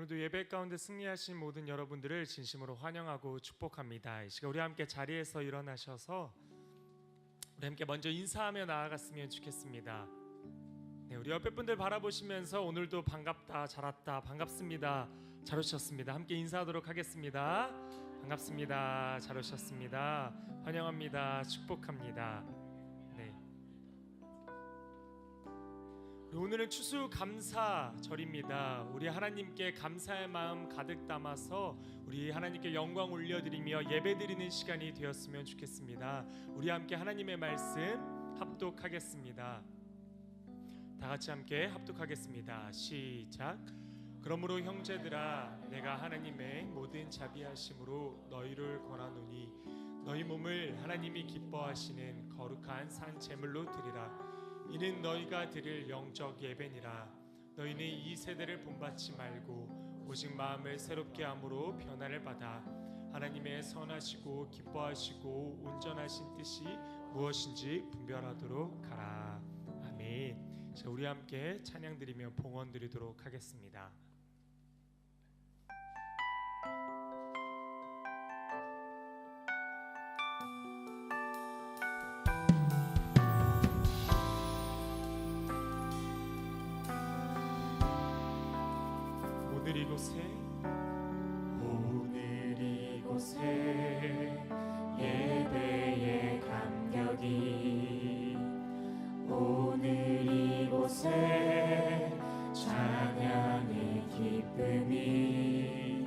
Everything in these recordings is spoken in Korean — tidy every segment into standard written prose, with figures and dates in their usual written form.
오늘도 예배 가운데 승리하신 모든 여러분들을 진심으로 환영하고 축복합니다. 이 시간 우리 함께 자리에서 일어나셔서 우리 함께 먼저 인사하며 나아갔으면 좋겠습니다. 네, 우리 옆에 분들 바라보시면서 오늘도 반갑다, 잘 왔다, 반갑습니다, 잘 오셨습니다. 함께 인사하도록 하겠습니다. 반갑습니다, 잘 오셨습니다, 환영합니다, 축복합니다. 네. 오늘은 추수감사절입니다. 우리 하나님께 감사의 마음 가득 담아서 우리 하나님께 영광 올려드리며 예배드리는 시간이 되었으면 좋겠습니다. 우리 함께 하나님의 말씀 합독하겠습니다. 다 같이 함께 합독하겠습니다. 시작. 그러므로 형제들아, 내가 하나님의 모든 자비하심으로 너희를 권하노니 너희 몸을 하나님이 기뻐하시는 거룩한 산 제물로 드리라. 이는 너희가 드릴 영적 예배니라. 너희는 이 세대를 본받지 말고 오직 마음을 새롭게 함으로 변화를 받아 하나님의 선하시고 기뻐하시고 온전하신 뜻이 무엇인지 분별하도록 하라. 아멘. 자, 우리 함께 찬양 드리며 봉헌 드리도록 하겠습니다. 오늘 이곳에 예배의 감격이, 오늘 이곳에 찬양의 기쁨이,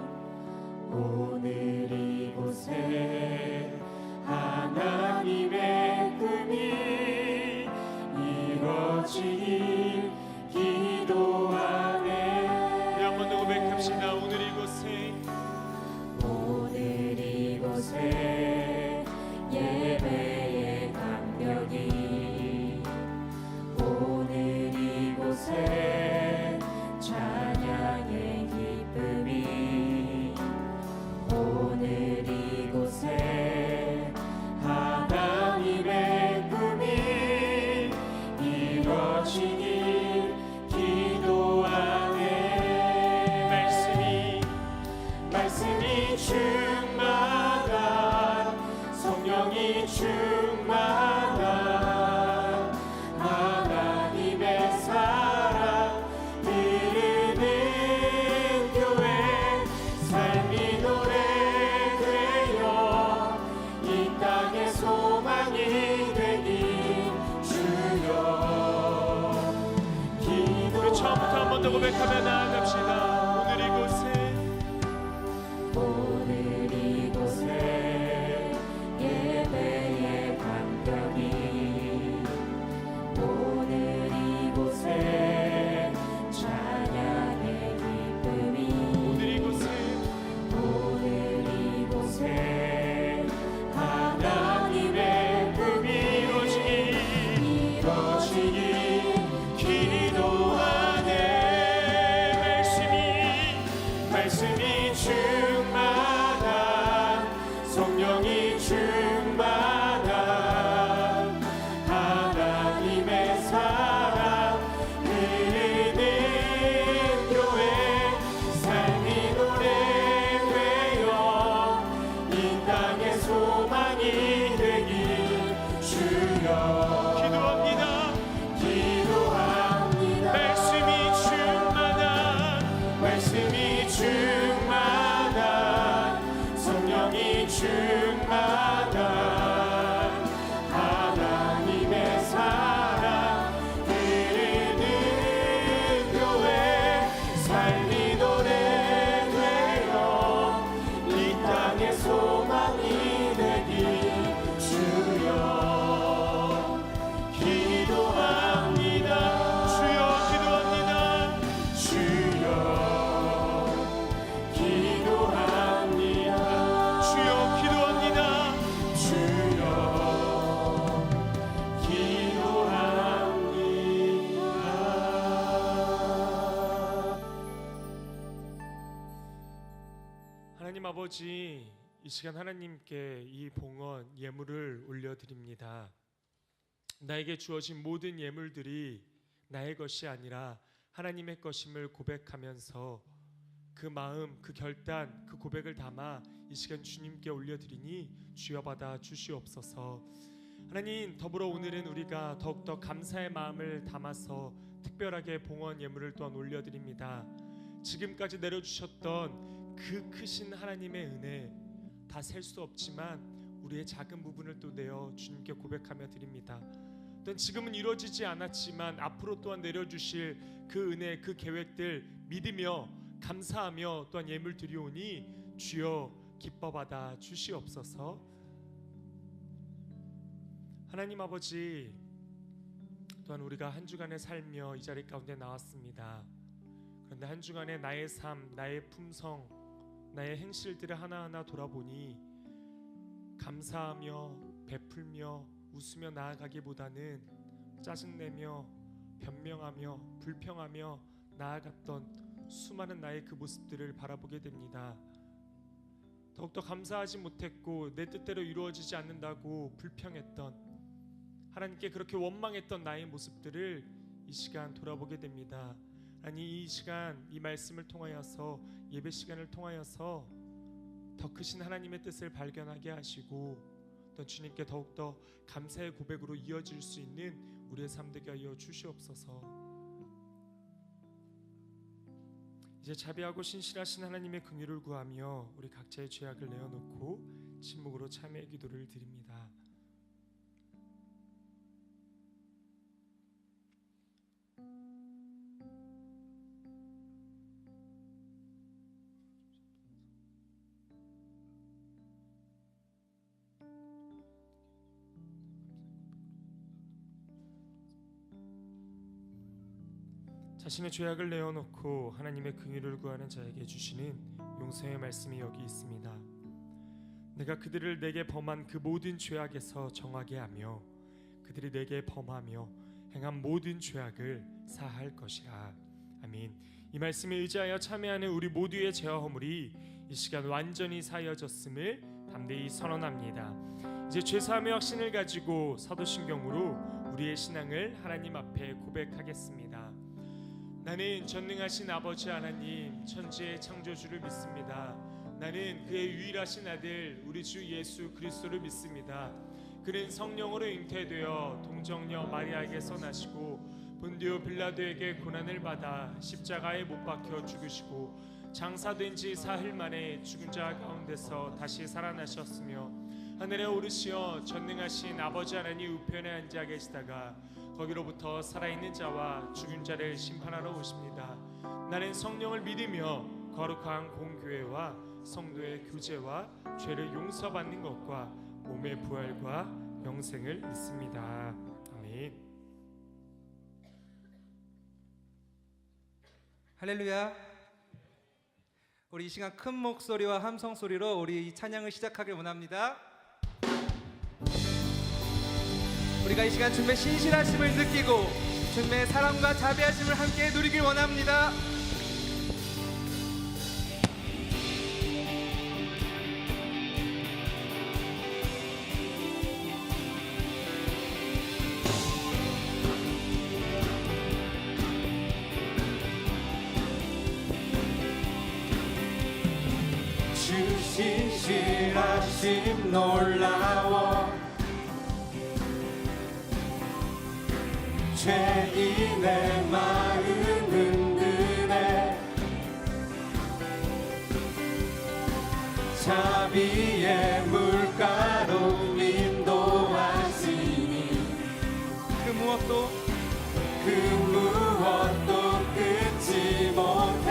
오늘 이곳에 하나님의 꿈이 이루어지길 기도하네. 고백합시다. 오늘 이곳에 예배의 감격이, 오늘 이곳에 찬양의 기쁨이, 오늘 이곳에 하나님의 꿈이 이루어지길 기도하네. 말씀이 충만한, 성령이 충만한 하나님의 사랑 흐르는 교회, 삶이 노래되어 이 땅의 소망이 되길 주여 기도. 우리 처음부터 한 번 더 고백하며 나아갑시다. 오늘 이곳에 예배의 감격이, 오늘 이곳에 찬양의 기쁨이, 오늘 이곳에 하나님의 꿈이 이루어지길 기도하네. 말씀이 충만한, 성령이 충만한 하나님의 사랑 흐르는 교회, 삶이 노래되어 이 땅의 소망이 되길 주여 기도합니다. 말씀이 충만한, 성령이 충만한 하나님의 사랑 흐르는 교회, 삶이 노래되어 이 땅의 소망이 되길 주여 기도합니다. 주여 기도합니다. 주여 기도합니다. 주여 기도합니다. 주여 기도합니다. 하나님 아버지, 이 시간 하나님께 이 봉헌 예물을 올려드립니다. 나에게 주어진 모든 예물들이 나의 것이 아니라 하나님의 것임을 고백하면서 그 마음, 그 결단, 그 고백을 담아 이 시간 주님께 올려드리니 주여 받아 주시옵소서. 하나님, 더불어 오늘은 우리가 더욱더 감사의 마음을 담아서 특별하게 봉헌 예물을 또한 올려드립니다. 지금까지 내려주셨던 그 크신 하나님의 은혜 다 셀 수 없지만 우리의 작은 부분을 또 내어 주님께 고백하며 드립니다. 또한 지금은 이루어지지 않았지만 앞으로 또한 내려주실 그 은혜, 그 계획들 믿으며 감사하며 또한 예물 드리오니 주여 기뻐 받아 주시옵소서. 하나님 아버지, 또한 우리가 한 주간을 살며 이 자리 가운데 나왔습니다. 그런데 한 주간의 나의 삶, 나의 품성, 나의 행실들을 하나하나 돌아보니 감사하며 베풀며 웃으며 나아가기보다는 짜증내며 변명하며 불평하며 나아갔던 수많은 나의 그 모습들을 바라보게 됩니다. 더욱더 감사하지 못했고 내 뜻대로 이루어지지 않는다고 불평했던, 하나님께 그렇게 원망했던 나의 모습들을 이 시간 돌아보게 됩니다. 아니, 이 시간 이 말씀을 통하여서, 예배 시간을 통하여서 더 크신 하나님의 뜻을 발견하게 하시고 또 주님께 더욱더 감사의 고백으로 이어질 수 있는 우리의 삶 되게 하여 주시옵소서. 이제 자비하고 신실하신 하나님의 긍휼을 구하며 우리 각자의 죄악을 내어놓고 침묵으로 참회의 기도를 드립니다. 자신의 죄악을 내어놓고 하나님의 긍휼을 구하는 자에게 주시는 용서의 말씀이 여기 있습니다. 내가 그들을 내게 범한 그 모든 죄악에서 정하게 하며 그들이 내게 범하며 행한 모든 죄악을 사할 것이라. 아멘. 이 말씀에 의지하여 참회하는 우리 모두의 죄와 허물이 이 시간 완전히 사여졌음을 담대히 선언합니다. 이제 죄사함의 확신을 가지고 사도신경으로 우리의 신앙을 하나님 앞에 고백하겠습니다. 나는 전능하신 아버지 하나님, 천지의 창조주를 믿습니다. 나는 그의 유일하신 아들 우리 주 예수 그리스도를 믿습니다. 그는 성령으로 잉태되어 동정녀 마리아에게서 나시고 본디오 빌라도에게 고난을 받아 십자가에 못 박혀 죽으시고 장사된 지 사흘 만에 죽은 자 가운데서 다시 살아나셨으며 하늘에 오르시어 전능하신 아버지 하나님 우편에 앉아 계시다가 거기로부터 살아있는 자와 죽은 자를 심판하러 오십니다. 나는 성령을 믿으며 거룩한 공교회와 성도의 교제와 죄를 용서받는 것과 몸의 부활과 영생을 믿습니다. 아멘. 할렐루야. 우리 이 시간 큰 목소리와 함성 소리로 우리 이 찬양을 시작하길 원합니다. 우리가 이 시간 주님의 신실하심을 느끼고 주님의 사랑과 자비하심을 함께 누리길 원합니다. 주 신실하심 놀라워 죄인의 마음 흔드네 자비의 물가로 인도하시니 그 무엇도 끊지 못해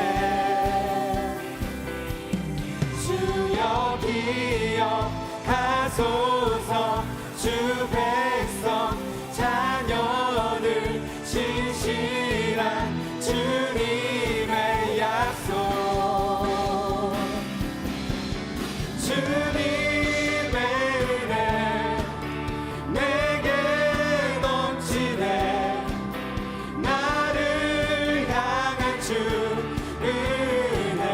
주여 기억하소서 주 백성 자녀를 신실한 주님의 약속 주님의 은혜 내게 넘치네 나를 향한 주 은혜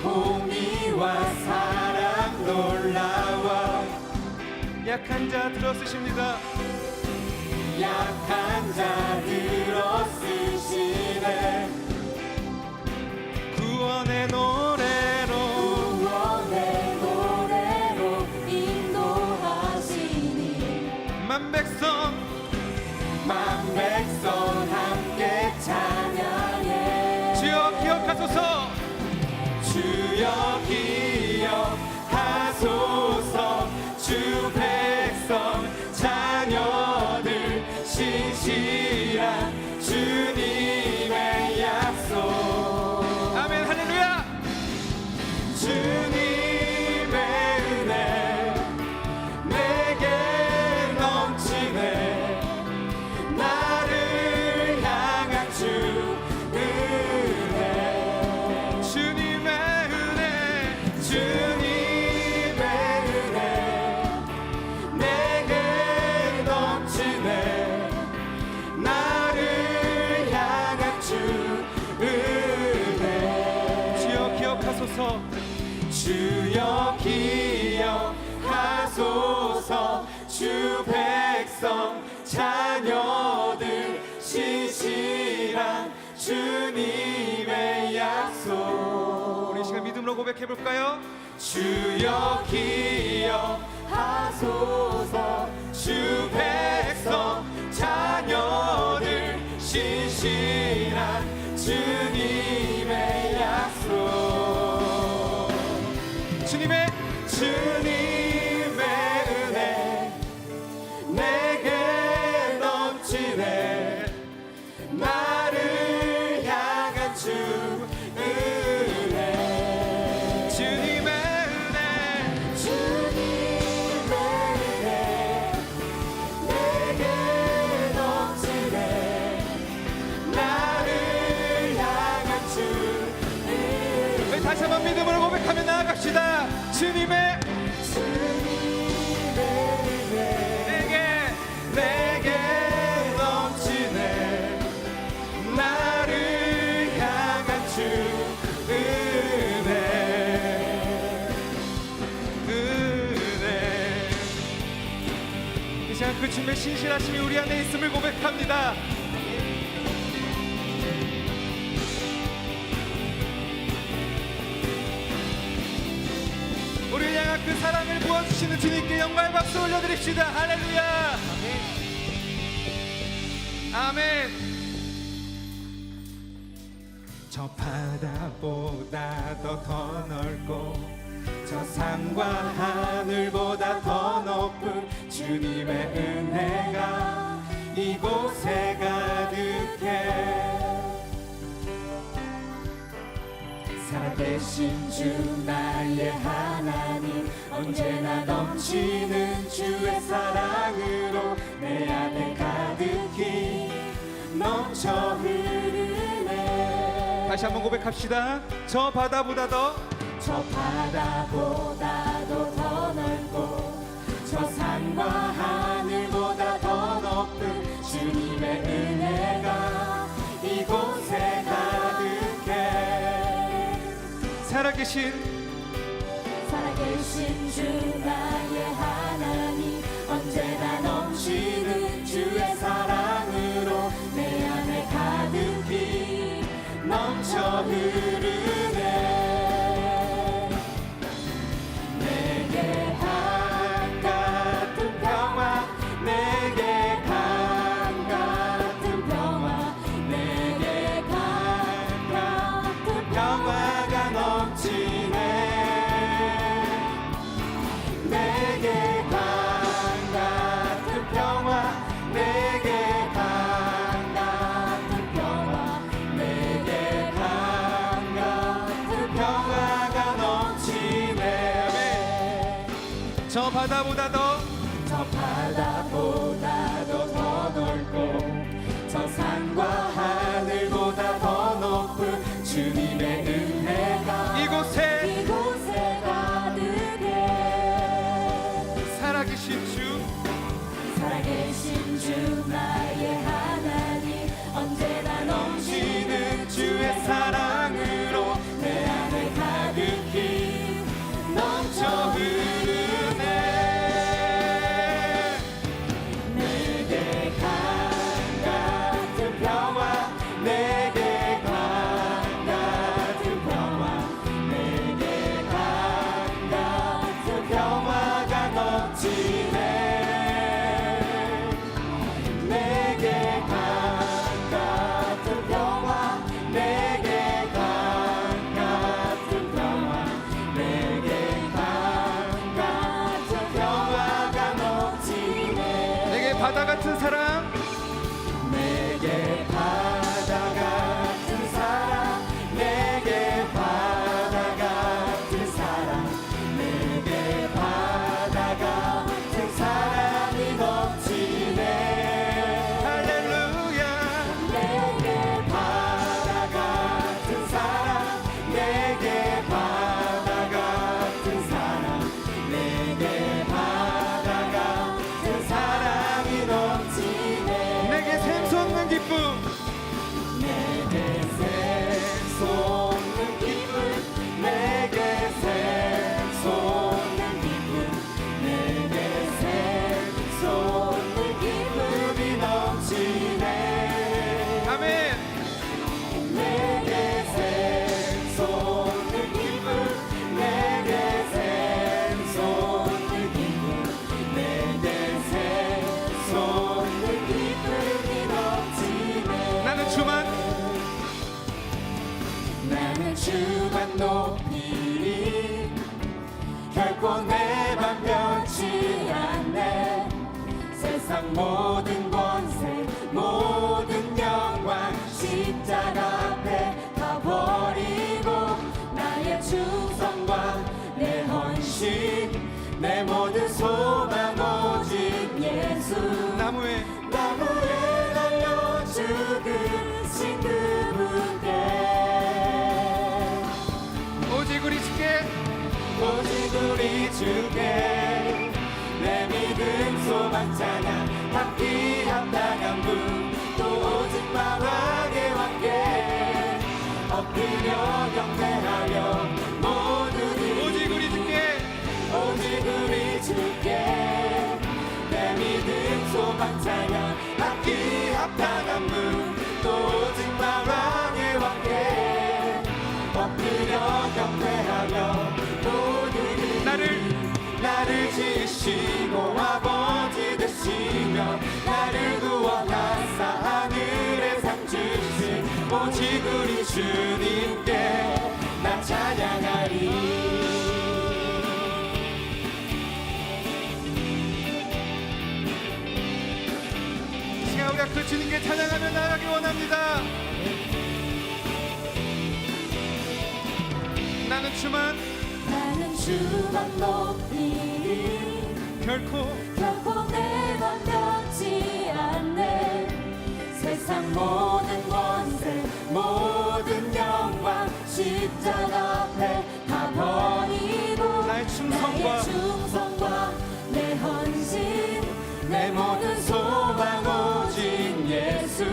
공의와 사랑 놀라워 약한 자 들어쓰십니다. 약한 자 들어쓰시네 구원의 노래로 구원의 노래로 인도하시니 만 백성 함께 찬양해 주여 기억하소서 주여 기억하소서 주 백성 자녀들 신실한 주님의 약속 아멘 할렐루야 주님의 은혜 내게 넘치네 나를 향한 주 은혜 주님의 은혜 주님의 은혜 내게 넘치네 나를 향한 주 은혜 주여 기억하소서 주여 기억하소서 주 백성 자녀들 신실한 주님의 약속 우리 이 시간 믿음으로 고백해 볼까요? 주여 기억하소서 주 백성 자녀들 신실한 주님의 약속 주님의 주님의 은혜 내게 넘치네 나를 향한 주 은혜 주님의 은혜 주님의 은혜 내게 넘치네 나를 향한 주 은혜 우리 다시 한번 믿음으로 고백하며 나아갑시다 주님의 내게 넘치네 나를 향한 주 은혜 이 시간 그 주님의 신실하심이 우리 안에 있음을 고백합니다 우리를 향한 그 사랑을 부어주시는 주님께 영광의 박수 올려드립시다 할렐루야 아멘 저 바다보다도 더 넓고 저 산과 하늘보다 더 높은 주님의 은혜가 이곳에 가득해 살아계신 주 나의 하나님 언제나 넘치는 주의 사랑으로 내 안에 가득히 넘쳐 흐르네 다시 한번 고백합시다 저 바다보다 더 저 바다보다도 더 넓고 저 산과 하늘보다 더 높은 주님의 은혜가 이곳에 가득해 살아계신 주 나의 하나님 언제나 넘치는 주의 사랑으로 내 안에 가득히 넘쳐 흐르네 내게 한 같은 평화 내게 한 같은 평화 내게 한 같은 평화가 넘치네 내게 한 같은 평화 내게 한 같은 평화 내게 한 같은 평화가 넘치네 저 바다보다 더 저 바다보다도 더 넓고 저 산과 하늘보다 더 높은 주님의 은혜가 이곳에 가득해 살아계신 주 살아계신 주 나의 하나님 언제나 넘치는 주의 사랑으로 내 안에 가득히 넘쳐 흐르네 바다 같은 사랑, 내게 바다 같은 사랑, 내게 바다 같은 사랑, 내게 바다 같은 사랑이 넘치네. 할렐루야. 내게 바다 같은 사랑, 내게 바다 같은 사랑, 내게 바다 같은 사랑이 넘치네. 내게 샘솟는 기쁨, 내게 샘솟는 기쁨, 내게 샘솟는 기쁨, 내게 샘솟는 기쁨이 넘치네. 아멘. 내게 샘솟는 기쁨, 내게 샘솟는 기쁨, 내게 샘솟는 기쁨이 넘치네. 나는 주만, 나는 주만 높이리. 결코 내 맘 변치 않네. 세상 모든 권세 모든 영광 십자가 앞에 다 버리고 나의 충성과 내 헌신 내 모든 소망 오직 예수. 나무에 나무에 달려 죽으신 그분께 오직 우리 주께, 오직 우리 주께 내 믿음 소망 찬양 함께 합당한 분 또 오직 마왕의 왕께 엎드려 경배하며 모두들 오직 우리 주께, 오직 우리 주께 내 믿음 소망 찬양 함께 합당한 분 또 오직 마왕의 왕께 엎드려 경배하며 모두들 나를 지으시고 아버지 되시며 나를 구원하사 하늘에 상 주신 오직 우리 주님께 나 찬양하리. 이 시간 우리가 그 주님께 찬양하며 나아가기 원합니다. 나는 주만, 나는 주만 높이리. 결코 결코 내가 변치 않네. 세상 모든 권세 모든 영광 십자가 앞에 다 버리고 나의 충성과 나의 충성과 내 헌신 내 모든 소망 오직 예수.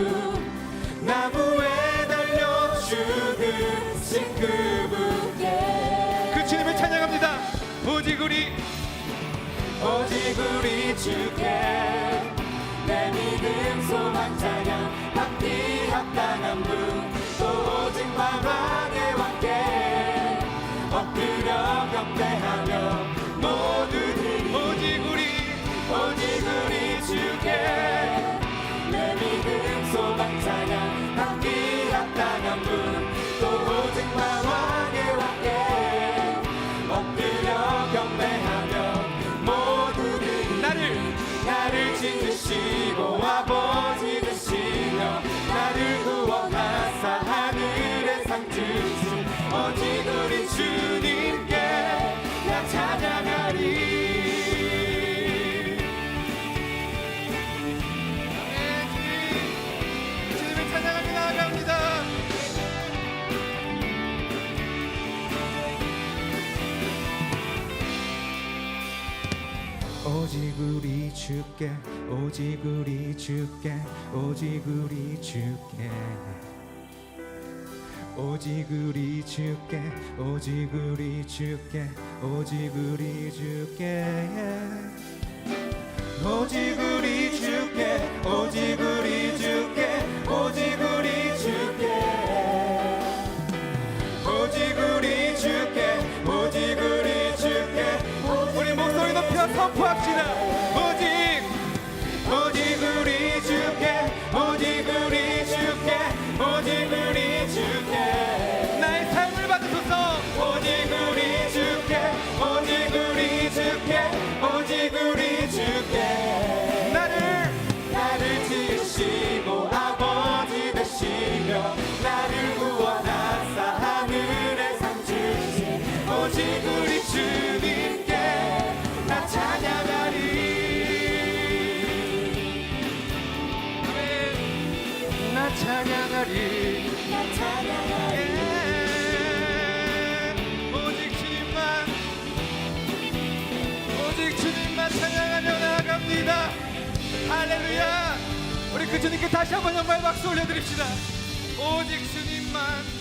나무에 달려 죽으신 그분께 그 주님을 찬양합니다. 오직 우리 주께 내 믿음 소망 찬양 함께 합당한 분 또 오직 마왕의 왕께 엎드려 경배하며 모두들이 오직 우리 주께 내 믿음 소망 찬양 함께 합당한 분 또 오직 마왕의 왕께 엎드려 경배하며 모두들이 나를 지으시고 아버지 되시며 나를 구원하사 하늘에 상 주신 오직 우리 주님께 나 찬양하리. 주님을 찬양하며 나아갑니다. 오직 우리 주께, 오직 우리 주께, 오직 우리 주께, 오직 우리 주께, 오직 우리 주께, 오직 우리 주께, 오직 우리 주께, 오직 우리 주께, 오직 우리 주께, 오직 우리 주께, 오직 우리 주께. 우리 목소리 높여 선포합시다. 오직 우리 주께, 오직 우리 주께, 오직 우리 주께 나의 삶을 받으소서. 오직 우리 주께, 오직 우리 주께, 오직 우리 주께 찬양하리. 나 찬양하리. 오직 주님만 찬양하며 나아갑니다. 할렐루야. 우리 그 주님께 다시 한번 영광의 박수 올려드립시다. 오직 주님만.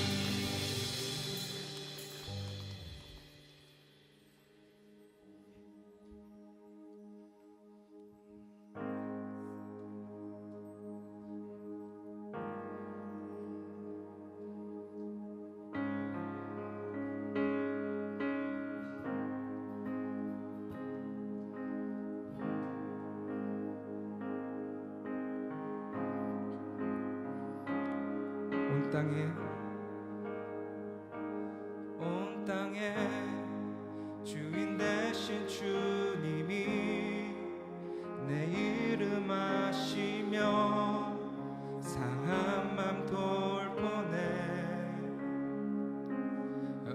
온 땅에 주인 되신 주님이 내 이름 아시며 상한 맘 돌보네.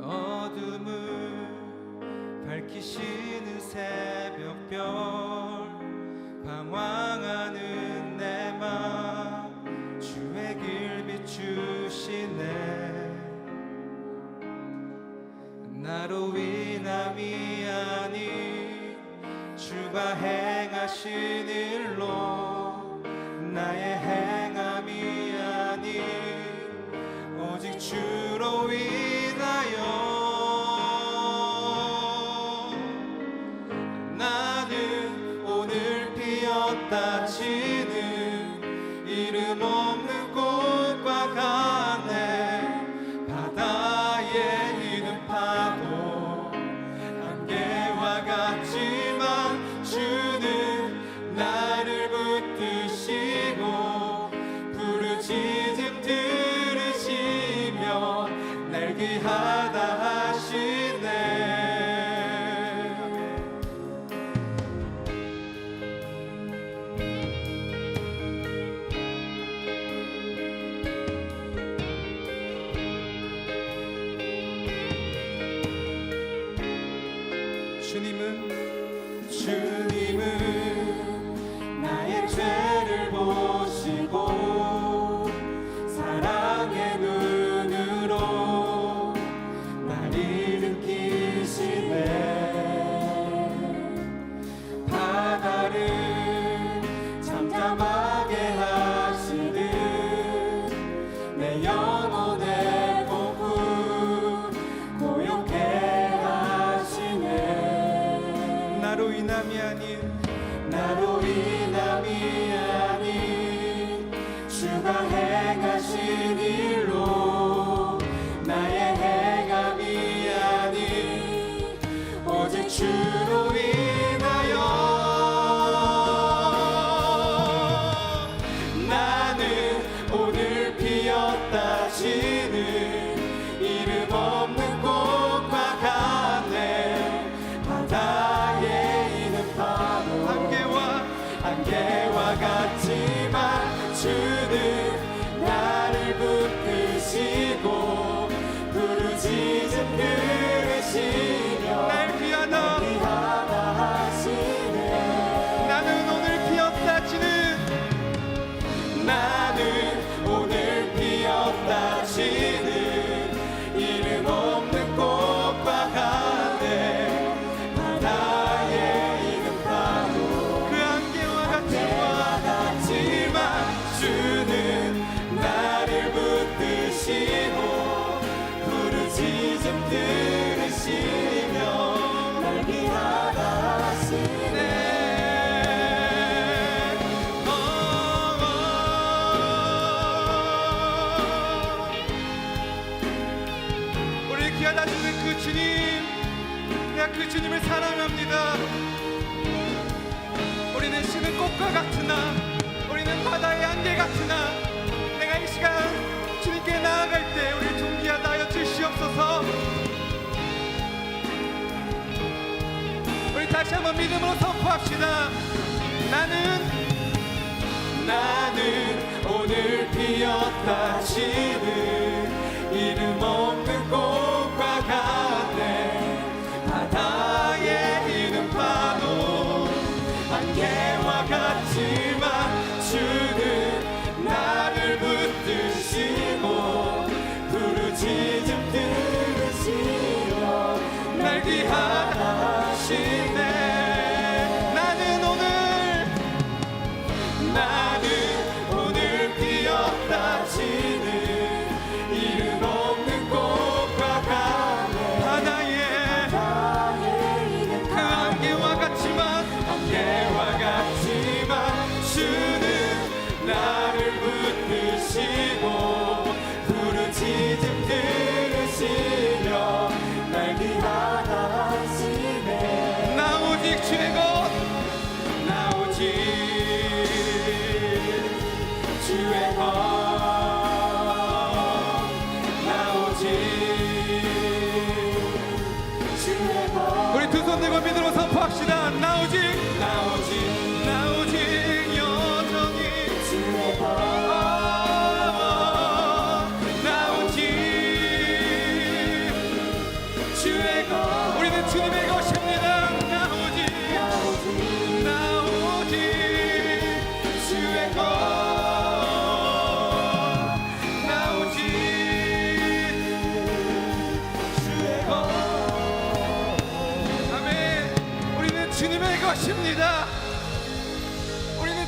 어둠을 밝히시는 새벽별 방황하는 내 맘 주의 길 비추시네. 나로 인함이 아닌 주가 행하신 일로 나의 행함이 아닌 오직 주로 인하여 나는 오늘 피었다 지는 이름 없는 꽃과 같네. 바다에 있는 파도 안개와 같지만 주는 나를 붙드시고 부르짖음 들으시며 날 귀하다 하시네. 주님은 나의 죄를 보시고 사랑의 눈으로 날 일으키시네. 바다를 잠잠하게 하시듯 내 영혼의 폭풍 고요케 하시네. 나로 인함이 아닌 주가 행하신 일로 나의 행함이 아닌 오직 주로 인하여 나는 오늘 피었다 지는 이름 없는 꽃과 같네. 바다에 있는 파도 안개와 같지만 주는 나를 붙드시고 부르짖음 들으시며 날 귀하다 하시네. 나는 오늘 피었다 지는 이름 없는 꽃과 같네. 바다에 있는 파도 그 안개와 같지만 주는 나를 붙드시고 부르짖음 들으시며 날 귀하다 하시네. 우리 귀하다 주는 그 주님, 내가 그 주님을 사랑합니다. 우리는 시는 꽃과 같으나 우리는 바다의 안개 같으나 내가 이 시간 주님께 나아갈 때 우리를 존귀하다 하여 주시옵소서. 우리 다시 한번 믿음으로 선포합시다. 나는 오늘 피었다 지는 이름 없는 꽃과 같네. 바다에 있는 파도 안개와 같지만 주는 나를 붙드시고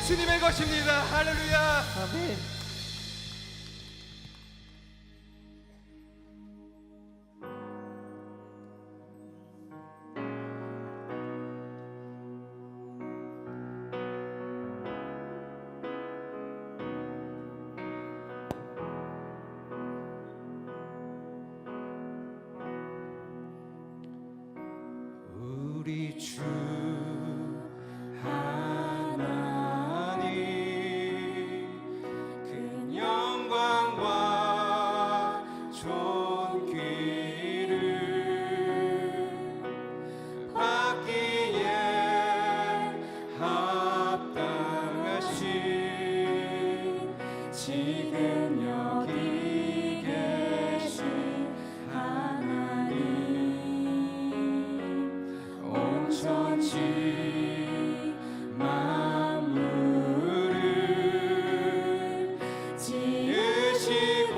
주님의 것입니다. 할렐루야. 아멘. 우리 주 하나님 그 영광과 존귀를 받기에 합당하신 지금 여기 계신 하나님 온 천지 만물을 지으시고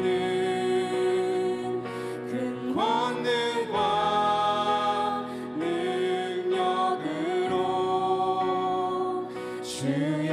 다스리는 큰 권능과 능력으로 주의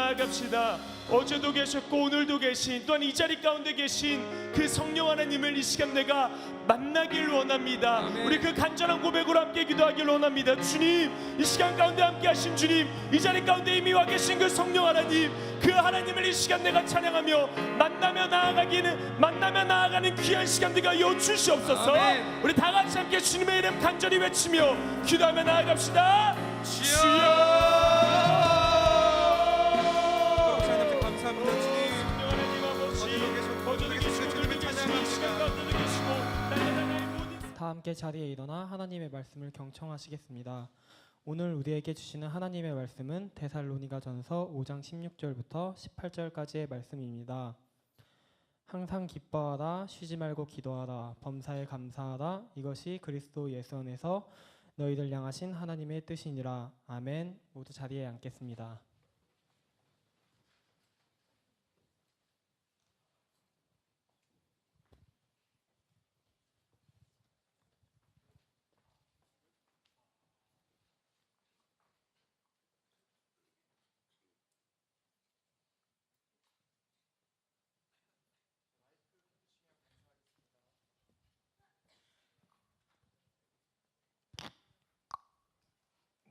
나아갑시다. 어제도 계셨고 오늘도 계신, 또한 이 자리 가운데 계신 그 성령 하나님을 이 시간 내가 만나길 원합니다. 아멘. 우리 그 간절한 고백으로 함께 기도하길 원합니다. 주님, 이 시간 가운데 함께 하신 주님, 이 자리 가운데 이미 와 계신 그 성령 하나님, 그 하나님을 이 시간 내가 찬양하며 만나며 나아가는 귀한 시간들과 하여 주시옵소서. 아멘. 우리 다 같이 함께 주님의 이름 간절히 외치며 기도하며 나아갑시다. 주여. 감사합니다 주님. 다 함께 자리에 일어나 하나님의 말씀을 경청하시겠습니다. 오늘 우리에게 주시는 하나님의 말씀은 데살로니가전서 5장 16절부터 18절까지의 말씀입니다. 항상 기뻐하라, 쉬지 말고 기도하라, 범사에 감사하라, 이것이 그리스도 예수 안에서 너희를 향하신 하나님의 뜻이니라. 아멘. 모두 자리에 앉겠습니다.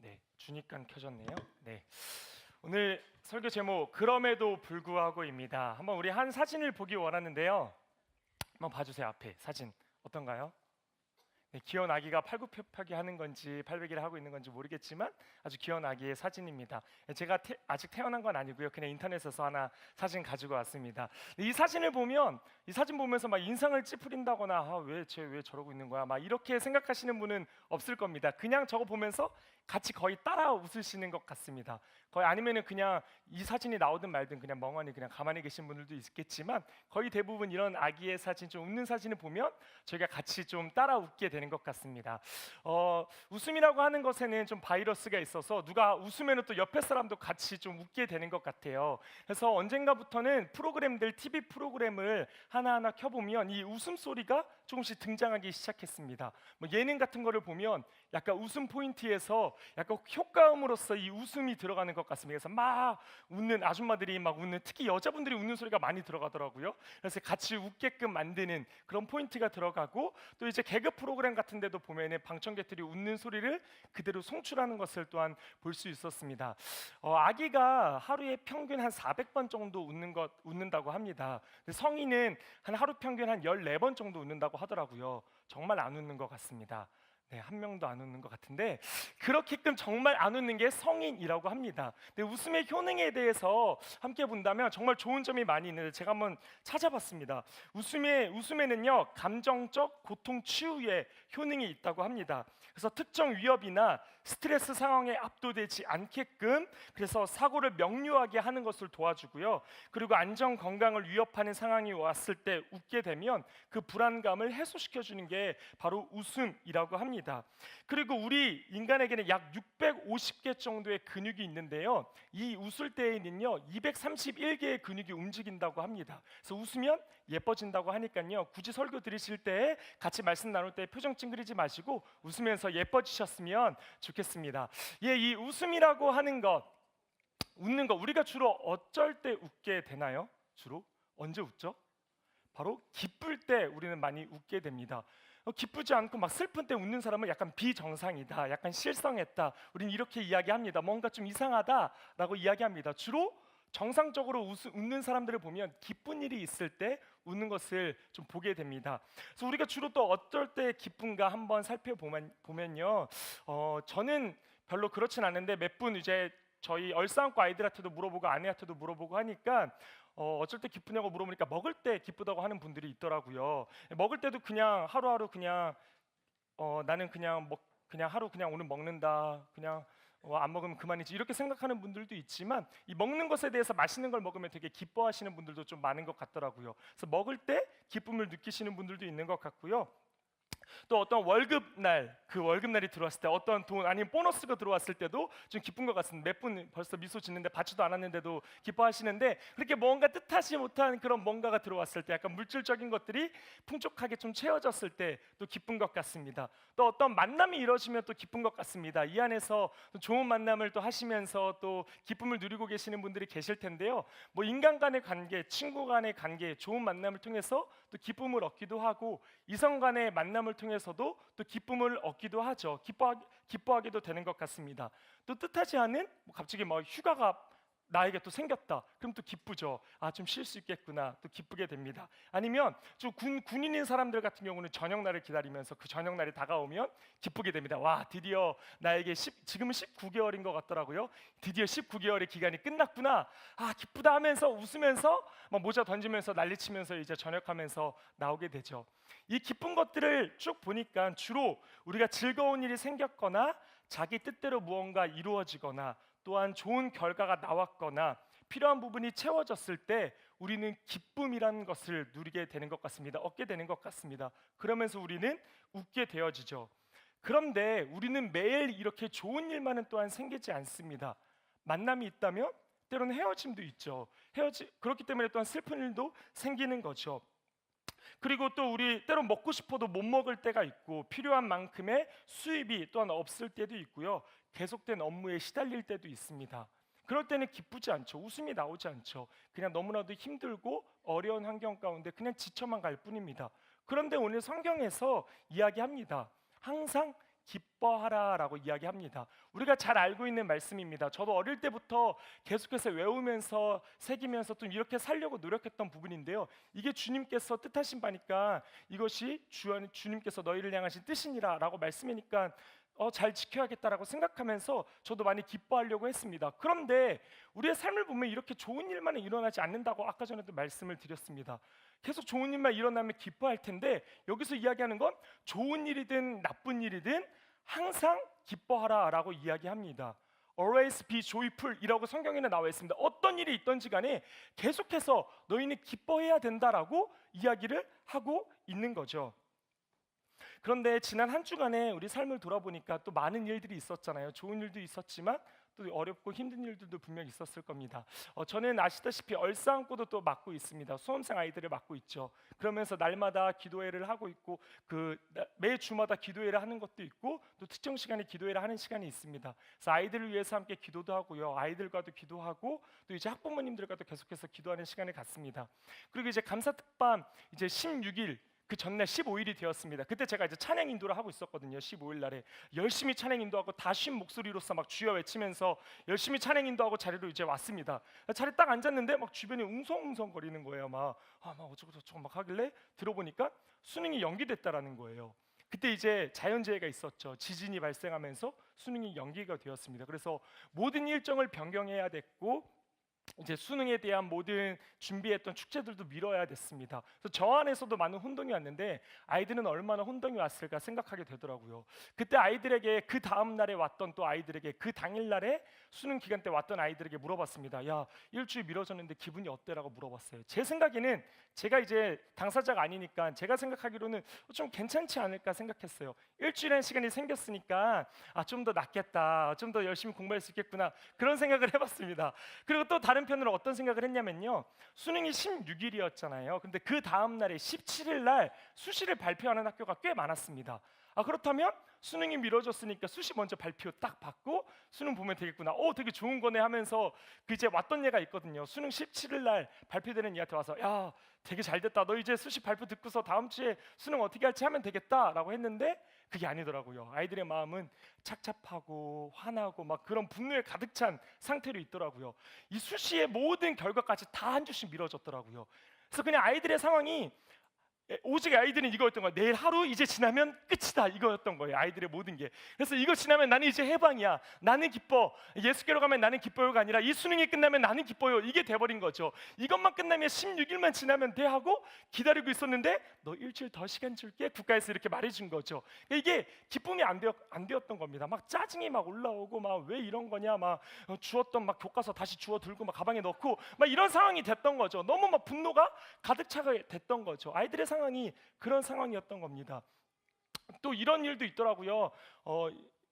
네, 주니까 켜졌네요. 네, 오늘 설교 제목 그럼에도 불구하고입니다. 한번 우리 한 사진을 보기 원하는데요. 한번 봐주세요. 앞에 사진 어떤가요? 네, 귀여운 아기가 팔굽혀펴기 하는 건지 팔베기를 하고 있는 건지 모르겠지만 아주 귀여운 아기의 사진입니다. 제가 아직 태어난 건 아니고요. 그냥 인터넷에서 하나 사진 가지고 왔습니다. 이 사진을 보면, 이 사진 보면서 막 인상을 찌푸린다거나 왜 저러고 있는 거야 막 이렇게 생각하시는 분은 없을 겁니다. 그냥 저거 보면서 같이 거의 따라 웃으시는 것 같습니다. 거의 아니면은 그냥 이 사진이 나오든 말든 그냥 멍하니 그냥 가만히 계신 분들도 있겠지만 거의 대부분 이런 아기의 사진, 좀 웃는 사진을 보면 저희가 같이 좀 따라 웃게 되는 것 같습니다. 웃음이라고 하는 것에는 좀 바이러스가 있어서 누가 웃으면 또 옆에 사람도 같이 좀 웃게 되는 것 같아요. 그래서 언젠가부터는 프로그램들, TV 프로그램을 하나하나 켜보면 이 웃음소리가 조금씩 등장하기 시작했습니다. 뭐 예능 같은 거를 보면 약간 웃음 포인트에서 약간 효과음으로써 이 웃음이 들어가는 것 같습니다. 그래서 막 웃는 아줌마들이 막 웃는, 특히 여자분들이 웃는 소리가 많이 들어가더라고요. 그래서 같이 웃게끔 만드는 그런 포인트가 들어가고, 또 이제 개그 프로그램 같은 데도 보면은 방청객들이 웃는 소리를 그대로 송출하는 것을 또한 볼 수 있었습니다. 아기가 하루에 평균 한 400번 정도 웃는다고 합니다. 근데 성인은 한 하루 평균 한 14번 정도 웃는다고 하더라고요. 정말 안 웃는 것 같습니다. 네, 한 명도 안 웃는 것 같은데 그렇게끔 정말 안 웃는 게 성인이라고 합니다. 근데 웃음의 효능에 대해서 함께 본다면 정말 좋은 점이 많이 있는데 제가 한번 찾아봤습니다. 웃음에는요 감정적 고통 치유의 효능이 있다고 합니다. 그래서 특정 위협이나 스트레스 상황에 압도되지 않게끔, 그래서 사고를 명료하게 하는 것을 도와주고요. 그리고 안전 건강을 위협하는 상황이 왔을 때 웃게 되면 그 불안감을 해소시켜주는 게 바로 웃음이라고 합니다. 그리고 우리 인간에게는 약 650개 정도의 근육이 있는데요. 이 웃을 때에는요 231개의 근육이 움직인다고 합니다. 그래서 웃으면 예뻐진다고 하니까요. 굳이 설교 들으실 때 같이 말씀 나눌 때 표정 찡그리지 마시고 웃으면서 예뻐지셨으면 좋겠습니다. 예, 이 웃음이라고 하는 것, 웃는 것, 우리가 주로 어쩔 때 웃게 되나요? 주로 언제 웃죠? 바로 기쁠 때 우리는 많이 웃게 됩니다. 기쁘지 않고 막 슬픈 때 웃는 사람은 약간 비정상이다, 약간 실성했다, 우리는 이렇게 이야기합니다. 뭔가 좀 이상하다라고 이야기합니다. 주로 정상적으로 웃는 사람들을 보면 기쁜 일이 있을 때 웃는 것을 좀 보게 됩니다. 그래서 우리가 주로 또 어떨 때 기쁜가 한번 살펴보면요, 저는 별로 그렇진 않은데 몇 분 이제 저희 얼싸안고 아이들한테도 물어보고 아내한테도 물어보고 하니까 어쩔 때 기쁘냐고 물어보니까 먹을 때 기쁘다고 하는 분들이 있더라고요. 먹을 때도 그냥 하루하루 그냥 나는 그냥 하루 그냥 오늘 먹는다, 그냥 안 먹으면 그만이지, 이렇게 생각하는 분들도 있지만 이 먹는 것에 대해서 맛있는 걸 먹으면 되게 기뻐하시는 분들도 좀 많은 것 같더라고요. 그래서 먹을 때 기쁨을 느끼시는 분들도 있는 것 같고요. 또 어떤 월급날, 그 월급날이 들어왔을 때 어떤 돈 아니면 보너스가 들어왔을 때도 좀 기쁜 것 같습니다. 몇 분 벌써 미소 짓는데 받지도 않았는데도 기뻐하시는데, 그렇게 뭔가 뜻하지 못한 그런 뭔가가 들어왔을 때, 약간 물질적인 것들이 풍족하게 좀 채워졌을 때 또 기쁜 것 같습니다. 또 어떤 만남이 이루어지면 또 기쁜 것 같습니다. 이 안에서 또 좋은 만남을 또 하시면서 또 기쁨을 누리고 계시는 분들이 계실 텐데요. 뭐 인간 간의 관계, 친구 간의 관계, 좋은 만남을 통해서 또 기쁨을 얻기도 하고, 이성 간의 만남을 통해서도 또 기쁨을 얻기도 하죠. 기뻐하게도 되는 것 같습니다. 또 뜻하지 않은 갑자기 뭐 휴가가 나에게 또 생겼다. 그럼 또 기쁘죠. 아, 좀 쉴 수 있겠구나. 또 기쁘게 됩니다. 아니면 좀 군인인 사람들 같은 경우는 저녁 날을 기다리면서 그 저녁 날이 다가오면 기쁘게 됩니다. 와, 드디어 나에게 지금은 19개월인 것 같더라고요. 드디어 19개월의 기간이 끝났구나. 아, 기쁘다 하면서 웃으면서 막 모자 던지면서 난리치면서 이제 저녁하면서 나오게 되죠. 이 기쁜 것들을 쭉 보니까 주로 우리가 즐거운 일이 생겼거나 자기 뜻대로 무언가 이루어지거나 또한 좋은 결과가 나왔거나 필요한 부분이 채워졌을 때 우리는 기쁨이라는 것을 누리게 되는 것 같습니다. 얻게 되는 것 같습니다. 그러면서 우리는 웃게 되어지죠. 그런데 우리는 매일 이렇게 좋은 일만은 또한 생기지 않습니다. 만남이 있다면 때로는 헤어짐도 있죠. 그렇기 때문에 또한 슬픈 일도 생기는 거죠. 그리고 또 우리 때로 먹고 싶어도 못 먹을 때가 있고, 필요한 만큼의 수입이 또한 없을 때도 있고요. 계속된 업무에 시달릴 때도 있습니다. 그럴 때는 기쁘지 않죠. 웃음이 나오지 않죠. 그냥 너무나도 힘들고 어려운 환경 가운데 그냥 지쳐만 갈 뿐입니다. 그런데 오늘 성경에서 이야기합니다. 항상 기뻐하라라고 이야기합니다. 우리가 잘 알고 있는 말씀입니다. 저도 어릴 때부터 계속해서 외우면서 새기면서 좀 이렇게 살려고 노력했던 부분인데요. 이게 주님께서 뜻하신 바니까, 이것이 주님께서 너희를 향하신 뜻이니라라고 말씀이니까 잘 지켜야겠다라고 생각하면서 저도 많이 기뻐하려고 했습니다. 그런데 우리의 삶을 보면 이렇게 좋은 일만은 일어나지 않는다고 아까 전에도 말씀을 드렸습니다. 계속 좋은 일만 일어나면 기뻐할 텐데, 여기서 이야기하는 건 좋은 일이든 나쁜 일이든 항상 기뻐하라라고 이야기합니다. Always be joyful 이라고 성경에는 나와 있습니다. 어떤 일이 있든지 간에 계속해서 너희는 기뻐해야 된다라고 이야기를 하고 있는 거죠. 그런데 지난 한 주간에 우리 삶을 돌아보니까 또 많은 일들이 있었잖아요. 좋은 일도 있었지만 또 어렵고 힘든 일들도 분명 있었을 겁니다. 저는 아시다시피 얼싸안고도 또 맡고 있습니다. 수험생 아이들을 맡고 있죠. 그러면서 날마다 기도회를 하고 있고, 매 주마다 기도회를 하는 것도 있고, 또 특정 시간에 기도회를 하는 시간이 있습니다. 그래서 아이들을 위해서 함께 기도도 하고요, 아이들과도 기도하고, 또 이제 학부모님들과도 계속해서 기도하는 시간을 갖습니다. 그리고 이제 감사특밤 이제 16일 그 전날 15일이 되었습니다. 그때 제가 이제 찬양 인도를 하고 있었거든요. 15일 날에 열심히 찬양 인도하고 다 쉰 목소리로서 막 주여 외치면서 열심히 찬양 인도하고 자리로 이제 왔습니다. 자리에 딱 앉았는데 막 주변이 웅성웅성 거리는 거예요. 막 어쩌고 저쩌고 막 하길래 들어보니까 수능이 연기됐다라는 거예요. 그때 이제 자연재해가 있었죠. 지진이 발생하면서 수능이 연기가 되었습니다. 그래서 모든 일정을 변경해야 됐고, 이제 수능에 대한 모든 준비했던 축제들도 미뤄야 됐습니다. 그래서 저 안에서도 많은 혼동이 왔는데, 아이들은 얼마나 혼동이 왔을까 생각하게 되더라고요. 그때 아이들에게, 그 다음 날에 왔던 또 아이들에게, 그 당일 날에 수능 기간 때 왔던 아이들에게 물어봤습니다. 야, 일주일 미뤄졌는데 기분이 어때라고 물어봤어요. 제 생각에는, 제가 이제 당사자가 아니니까 제가 생각하기로는 좀 괜찮지 않을까 생각했어요. 일주일의 시간이 생겼으니까 좀 더 낫겠다, 좀 더 열심히 공부할 수 있겠구나, 그런 생각을 해봤습니다. 그리고 또 다른 편으로 어떤 생각을 했냐면요, 수능이 16일이었잖아요. 근데 그 다음 날에 17일 날 수시를 발표하는 학교가 꽤 많았습니다. 그렇다면 수능이 미뤄졌으니까 수시 먼저 발표 딱 받고 수능 보면 되겠구나. 되게 좋은 거네 하면서 그 이제 왔던 얘가 있거든요. 수능 17일 날 발표되는 얘한테 와서, 야, 되게 잘 됐다. 너 이제 수시 발표 듣고서 다음 주에 수능 어떻게 할지 하면 되겠다라고 했는데, 그게 아니더라고요. 아이들의 마음은 착잡하고 화나고 막 그런 분노에 가득 찬 상태로 있더라고요. 이 수시의 모든 결과까지 다 한 주씩 미뤄졌더라고요. 그래서 그냥 아이들의 상황이, 오직 아이들은 이거였던 거예요. 내일 하루 이제 지나면 끝이다, 이거였던 거예요. 아이들의 모든 게. 그래서 이거 지나면 나는 이제 해방이야, 나는 기뻐, 예수께로 가면 나는 기뻐요가 아니라 이 수능이 끝나면 나는 기뻐요, 이게 돼버린 거죠. 이것만 끝나면 16일만 지나면 돼 하고 기다리고 있었는데, 너 일주일 더 시간 줄게, 국가에서 이렇게 말해준 거죠. 이게 기쁨이 안 되었던 겁니다. 막 짜증이 막 올라오고, 막 왜 이런 거냐, 막 주웠던 막 교과서 다시 주워 들고 막 가방에 넣고 막 이런 상황이 됐던 거죠. 너무 막 분노가 가득 차게 됐던 거죠. 아이들의 상황이 그런 상황이었던 겁니다. 또 이런 일도 있더라고요.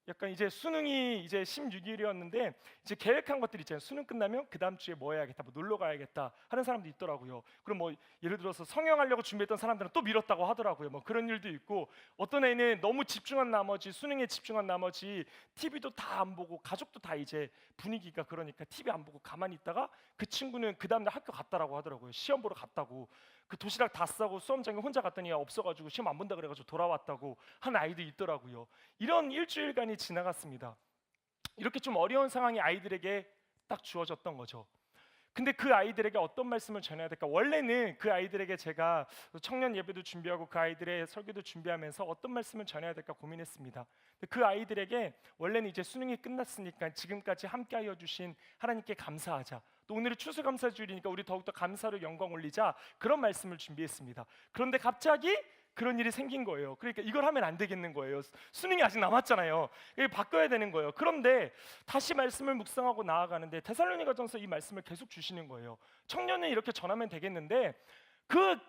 약간 이제 수능이 이제 16일이었는데 이제 계획한 것들 있잖아요. 수능 끝나면 그 다음 주에 뭐 해야겠다, 뭐 놀러 가야겠다 하는 사람도 있더라고요. 그럼 뭐 예를 들어서 성형하려고 준비했던 사람들은 또 미뤘다고 하더라고요. 뭐 그런 일도 있고, 어떤 애는 너무 집중한 나머지, 수능에 집중한 나머지 TV도 다 안 보고, 가족도 다 이제 분위기가 그러니까 TV 안 보고 가만히 있다가 그 친구는 그 다음날 학교 갔다라고 하더라고요. 시험 보러 갔다고. 그 도시락 다 싸고 수험장에 혼자 갔더니 없어가지고 시험 안 본다 그래가지고 돌아왔다고 한 아이도 있더라고요. 이런 일주일간이 지나갔습니다. 이렇게 좀 어려운 상황이 아이들에게 딱 주어졌던 거죠. 근데 그 아이들에게 어떤 말씀을 전해야 될까? 원래는 그 아이들에게 제가 청년 예배도 준비하고 그 아이들의 설교도 준비하면서 어떤 말씀을 전해야 될까 고민했습니다. 근데 그 아이들에게 원래는 이제 수능이 끝났으니까 지금까지 함께하여 주신 하나님께 감사하자. 또 오늘은 추수감사주일이니까 우리 더욱더 감사로 영광 올리자. 그런 말씀을 준비했습니다. 그런데 갑자기 그런 일이 생긴 거예요. 그러니까 이걸 하면 안 되겠는 거예요. 수능이 아직 남았잖아요. 이걸 바꿔야 되는 거예요. 그런데 다시 말씀을 묵상하고 나아가는데 데살로니가전서 이 말씀을 계속 주시는 거예요. 청년은 이렇게 전하면 되겠는데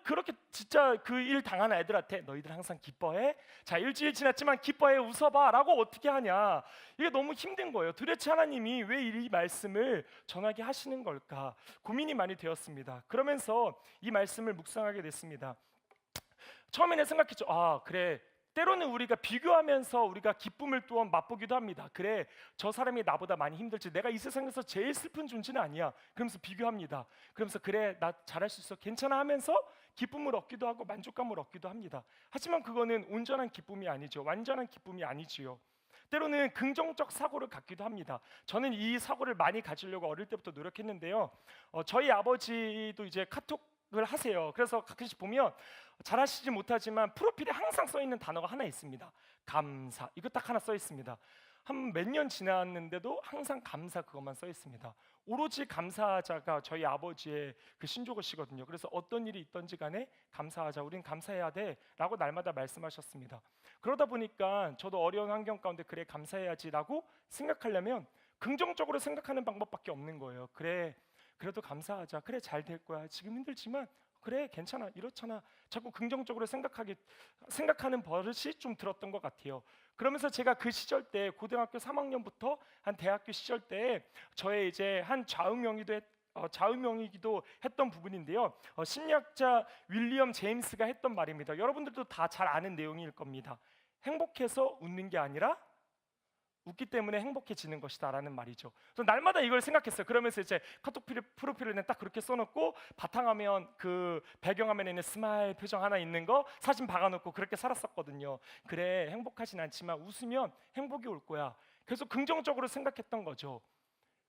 그렇게 진짜 그 일 당한 애들한테 너희들 항상 기뻐해? 자, 일주일 지났지만 기뻐해, 웃어봐 라고 어떻게 하냐. 이게 너무 힘든 거예요. 도대체 하나님이 왜 이 말씀을 전하게 하시는 걸까 고민이 많이 되었습니다. 그러면서 이 말씀을 묵상하게 됐습니다. 처음에는 생각했죠. 아, 그래, 때로는 우리가 비교하면서 우리가 기쁨을 또한 맛보기도 합니다. 그래, 저 사람이 나보다 많이 힘들지, 내가 이 세상에서 제일 슬픈 존재는 아니야. 그러면서 비교합니다. 그러면서 그래, 나 잘할 수 있어, 괜찮아 하면서 기쁨을 얻기도 하고 만족감을 얻기도 합니다. 하지만 그거는 온전한 기쁨이 아니죠. 완전한 기쁨이 아니지요. 때로는 긍정적 사고를 갖기도 합니다. 저는 이 사고를 많이 가지려고 어릴 때부터 노력했는데요. 저희 아버지도 이제 카톡을 하세요. 그래서 가끔씩 보면 잘하시지 못하지만 프로필에 항상 써 있는 단어가 하나 있습니다. 감사. 이거 딱 하나 써 있습니다. 한 몇 년 지났는데도 항상 감사 그것만 써 있습니다. 오로지 감사하자가 저희 아버지의 그 신조어시거든요. 그래서 어떤 일이 있든지 간에 감사하자, 우린 감사해야 돼라고 날마다 말씀하셨습니다. 그러다 보니까 저도 어려운 환경 가운데 그래 감사해야지라고 생각하려면 긍정적으로 생각하는 방법밖에 없는 거예요. 그래, 그래도 감사하자. 그래, 잘 될 거야. 지금 힘들지만 그래, 괜찮아, 이렇잖아. 자꾸 긍정적으로 생각하는 버릇이 좀 들었던 것 같아요. 그러면서 제가 그 시절 때 고등학교 3학년부터 한 대학교 시절 때 저의 이제 한 좌우명이기도 했던 부분인데요. 심리학자 윌리엄 제임스가 했던 말입니다. 여러분들도 다 잘 아는 내용일 겁니다. 행복해서 웃는 게 아니라 웃기 때문에 행복해지는 것이다라는 말이죠. 그래서 날마다 이걸 생각했어요. 그러면서 이제 카톡 프로필에는 딱 그렇게 써놓고 바탕화면 그 배경화면에는 스마일 표정 하나 있는 거 사진 박아놓고 그렇게 살았었거든요. 그래, 행복하진 않지만 웃으면 행복이 올 거야. 계속 긍정적으로 생각했던 거죠.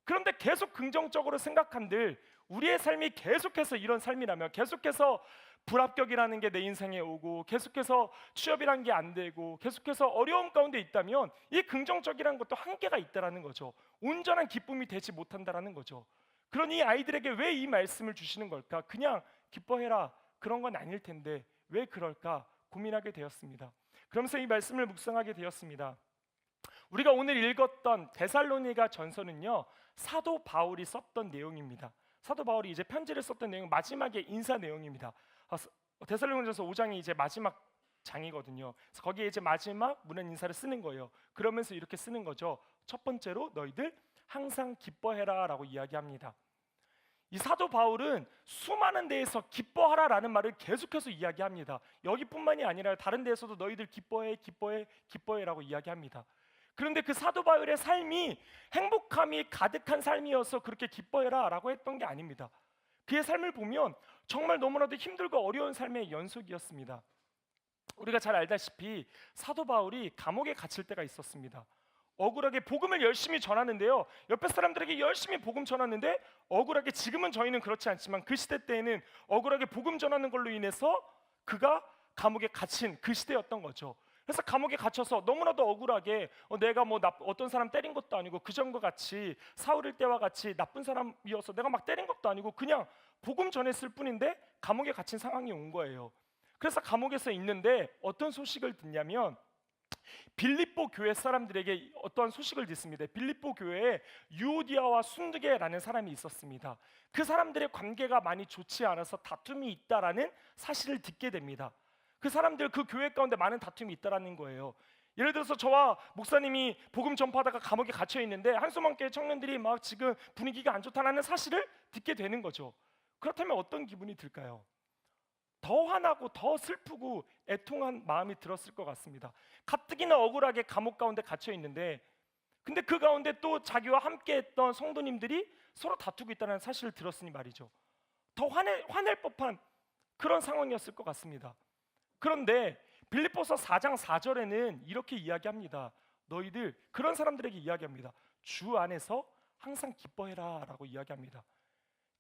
그런데 계속 긍정적으로 생각한들 우리의 삶이 계속해서 이런 삶이라면, 계속해서 불합격이라는 게 내 인생에 오고, 계속해서 취업이란 게 안 되고, 계속해서 어려움 가운데 있다면 이 긍정적이라는 것도 한계가 있다라는 거죠. 온전한 기쁨이 되지 못한다라는 거죠. 그러니 아이들에게 왜 이 말씀을 주시는 걸까? 그냥 기뻐해라, 그런 건 아닐 텐데 왜 그럴까 고민하게 되었습니다. 그러면서 이 말씀을 묵상하게 되었습니다. 우리가 오늘 읽었던 데살로니가 전서는요, 사도 바울이 썼던 내용입니다. 사도 바울이 이제 편지를 썼던 내용, 마지막에 인사 내용입니다. 데살로니가전서 5장이 이제 마지막 장이거든요. 그래서 거기에 이제 마지막 문안 인사를 쓰는 거예요. 그러면서 이렇게 쓰는 거죠. 첫 번째로 너희들 항상 기뻐해라라고 이야기합니다. 이 사도 바울은 수많은 데에서 기뻐하라라는 말을 계속해서 이야기합니다. 여기뿐만이 아니라 다른 데에서도 너희들 기뻐해라고 이야기합니다. 그런데 그 사도 바울의 삶이 행복함이 가득한 삶이어서 그렇게 기뻐해라라고 했던 게 아닙니다. 그의 삶을 보면 정말 너무나도 힘들고 어려운 삶의 연속이었습니다. 우리가 잘 알다시피 사도 바울이 감옥에 갇힐 때가 있었습니다. 억울하게 복음을 열심히 전하는데요, 옆에 사람들에게 열심히 복음 전하는데 억울하게, 지금은 저희는 그렇지 않지만 그 시대 때에는 억울하게 복음 전하는 걸로 인해서 그가 감옥에 갇힌 그 시대였던 거죠. 그래서 감옥에 갇혀서 너무나도 억울하게 내가 뭐 어떤 사람 때린 것도 아니고 그전과 같이 사울일 때와 같이 나쁜 사람이어서 내가 막 때린 것도 아니고 그냥 복음 전했을 뿐인데 감옥에 갇힌 상황이 온 거예요. 그래서 감옥에서 있는데 어떤 소식을 듣냐면 빌립보 교회 사람들에게 어떠한 소식을 듣습니다. 빌립보 교회에 유오디아와 순두계라는 사람이 있었습니다. 그 사람들의 관계가 많이 좋지 않아서 다툼이 있다라는 사실을 듣게 됩니다. 그 사람들, 그 교회 가운데 많은 다툼이 있다라는 거예요. 예를 들어서 저와 목사님이 복음 전파하다가 감옥에 갇혀 있는데 한소망교회 청년들이 막 지금 분위기가 안 좋다는 사실을 듣게 되는 거죠. 그렇다면 어떤 기분이 들까요? 더 화나고 더 슬프고 애통한 마음이 들었을 것 같습니다. 가뜩이나 억울하게 감옥 가운데 갇혀 있는데, 근데 그 가운데 또 자기와 함께했던 성도님들이 서로 다투고 있다는 사실을 들었으니 말이죠. 더 화낼 법한 그런 상황이었을 것 같습니다. 그런데 빌립보서 4장 4절에는 이렇게 이야기합니다. 너희들, 그런 사람들에게 이야기합니다. 주 안에서 항상 기뻐해라 라고 이야기합니다.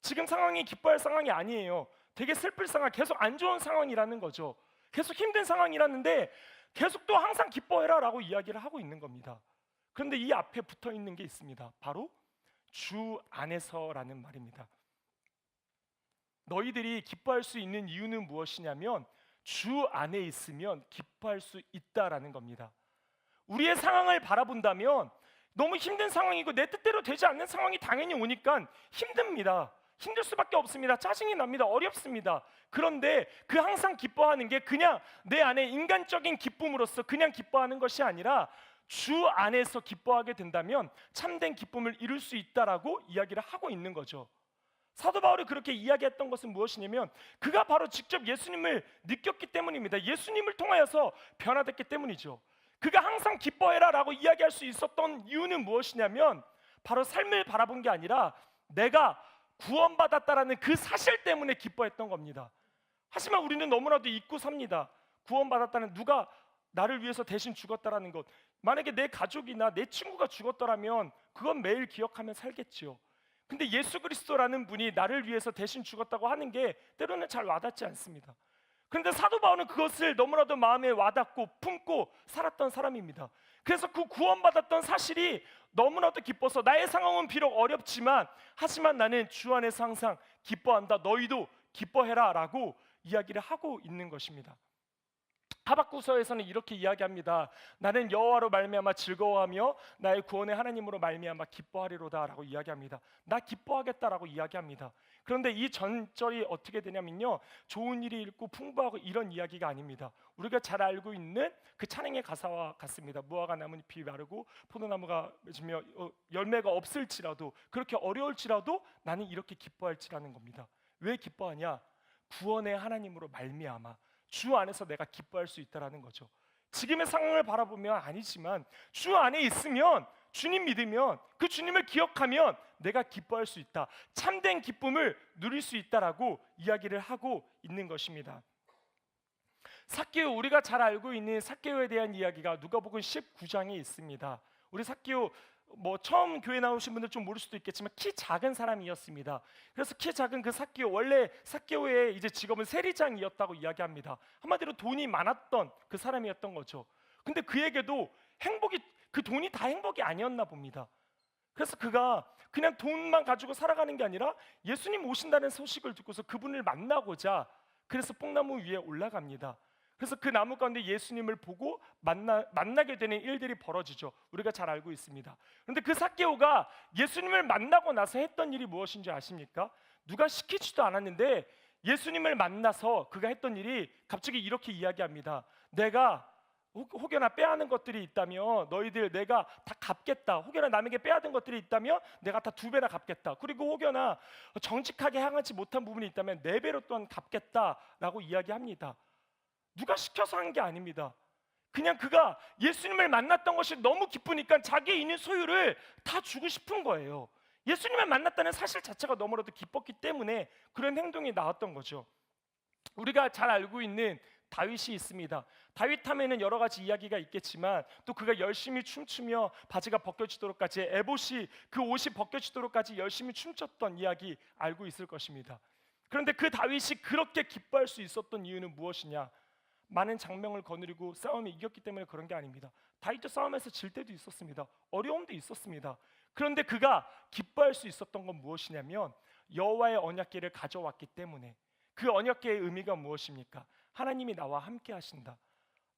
지금 상황이 기뻐할 상황이 아니에요. 되게 슬플 상황, 계속 안 좋은 상황이라는 거죠. 계속 힘든 상황이라는데 계속 또 항상 기뻐해라 라고 이야기를 하고 있는 겁니다. 그런데 이 앞에 붙어 있는 게 있습니다. 바로 주 안에서라는 말입니다. 너희들이 기뻐할 수 있는 이유는 무엇이냐면 주 안에 있으면 기뻐할 수 있다라는 겁니다. 우리의 상황을 바라본다면 너무 힘든 상황이고 내 뜻대로 되지 않는 상황이 당연히 오니까 힘듭니다. 힘들 수밖에 없습니다. 짜증이 납니다. 어렵습니다. 그런데 그 항상 기뻐하는 게 그냥 내 안에 인간적인 기쁨으로서 그냥 기뻐하는 것이 아니라 주 안에서 기뻐하게 된다면 참된 기쁨을 이룰 수 있다라고 이야기를 하고 있는 거죠. 사도 바울이 그렇게 이야기했던 것은 무엇이냐면 그가 바로 직접 예수님을 느꼈기 때문입니다. 예수님을 통하여서 변화됐기 때문이죠. 그가 항상 기뻐해라 라고 이야기할 수 있었던 이유는 무엇이냐면 바로 삶을 바라본 게 아니라 내가 구원받았다라는 그 사실 때문에 기뻐했던 겁니다. 하지만 우리는 너무나도 잊고 삽니다. 구원받았다는, 누가 나를 위해서 대신 죽었다라는 것. 만약에 내 가족이나 내 친구가 죽었더라면 그건 매일 기억하며 살겠죠. 근데 예수 그리스도라는 분이 나를 위해서 대신 죽었다고 하는 게 때로는 잘 와닿지 않습니다. 그런데 사도 바울은 그것을 너무나도 마음에 와닿고 품고 살았던 사람입니다. 그래서 그 구원받았던 사실이 너무나도 기뻐서 나의 상황은 비록 어렵지만 하지만 나는 주 안에서 항상 기뻐한다. 너희도 기뻐해라 라고 이야기를 하고 있는 것입니다. 하박국서에서는 이렇게 이야기합니다. 나는 여호와로 말미암아 즐거워하며 나의 구원의 하나님으로 말미암아 기뻐하리로다라고 이야기합니다. 나 기뻐하겠다라고 이야기합니다. 그런데 이 전절이 어떻게 되냐면요, 좋은 일이 있고 풍부하고 이런 이야기가 아닙니다. 우리가 잘 알고 있는 그 찬양의 가사와 같습니다. 무화과 나뭇잎이 마르고 포도나무가 맺으며 열매가 없을지라도, 그렇게 어려울지라도 나는 이렇게 기뻐할지라는 겁니다. 왜 기뻐하냐? 구원의 하나님으로 말미암아 주 안에서 내가 기뻐할 수 있다라는 거죠. 지금의 상황을 바라보면 아니지만 주 안에 있으면, 주님 믿으면, 그 주님을 기억하면 내가 기뻐할 수 있다. 참된 기쁨을 누릴 수 있다라고 이야기를 하고 있는 것입니다. 삭개오, 우리가 잘 알고 있는 삭개오에 대한 이야기가 누가복음 19장에 있습니다. 우리 삭개오 처음 교회 나오신 분들 좀 모를 수도 있겠지만 키 작은 사람이었습니다. 그래서 키 작은 그 삭개오, 원래 삭개오의 이제 직업은 세리장이었다고 이야기합니다. 한마디로 돈이 많았던 그 사람이었던 거죠. 근데 그에게도 그 돈이 다 행복이 아니었나 봅니다. 그래서 그가 그냥 돈만 가지고 살아가는 게 아니라 예수님 오신다는 소식을 듣고서 그분을 만나고자 그래서 뽕나무 위에 올라갑니다. 그래서 그 나무 가운데 예수님을 보고 만나게 되는 일들이 벌어지죠. 우리가 잘 알고 있습니다. 그런데 그 삭개오가 예수님을 만나고 나서 했던 일이 무엇인지 아십니까? 누가 시키지도 않았는데 예수님을 만나서 그가 했던 일이 갑자기 이렇게 이야기합니다. 내가 혹여나 빼앗는 것들이 있다면 너희들 내가 다 갚겠다. 혹여나 남에게 빼앗은 것들이 있다면 내가 다 2배나 갚겠다. 그리고 혹여나 정직하게 행하지 못한 부분이 있다면 4배로 또한 갚겠다라고 이야기합니다. 누가 시켜서 한 게 아닙니다. 그냥 그가 예수님을 만났던 것이 너무 기쁘니까 자기의 있는 소유를 다 주고 싶은 거예요. 예수님을 만났다는 사실 자체가 너무나도 기뻤기 때문에 그런 행동이 나왔던 거죠. 우리가 잘 알고 있는 다윗이 있습니다. 다윗 하면은 여러 가지 이야기가 있겠지만 또 그가 열심히 춤추며 바지가 벗겨지도록까지, 에봇이 그 옷이 벗겨지도록까지 열심히 춤췄던 이야기 알고 있을 것입니다. 그런데 그 다윗이 그렇게 기뻐할 수 있었던 이유는 무엇이냐? 많은 장명을 거느리고 싸움에 이겼기 때문에 그런 게 아닙니다. 다윗도 싸움에서 질 때도 있었습니다. 어려움도 있었습니다. 그런데 그가 기뻐할 수 있었던 건 무엇이냐면 여호와의 언약궤를 가져왔기 때문에. 그 언약궤의 의미가 무엇입니까? 하나님이 나와 함께 하신다.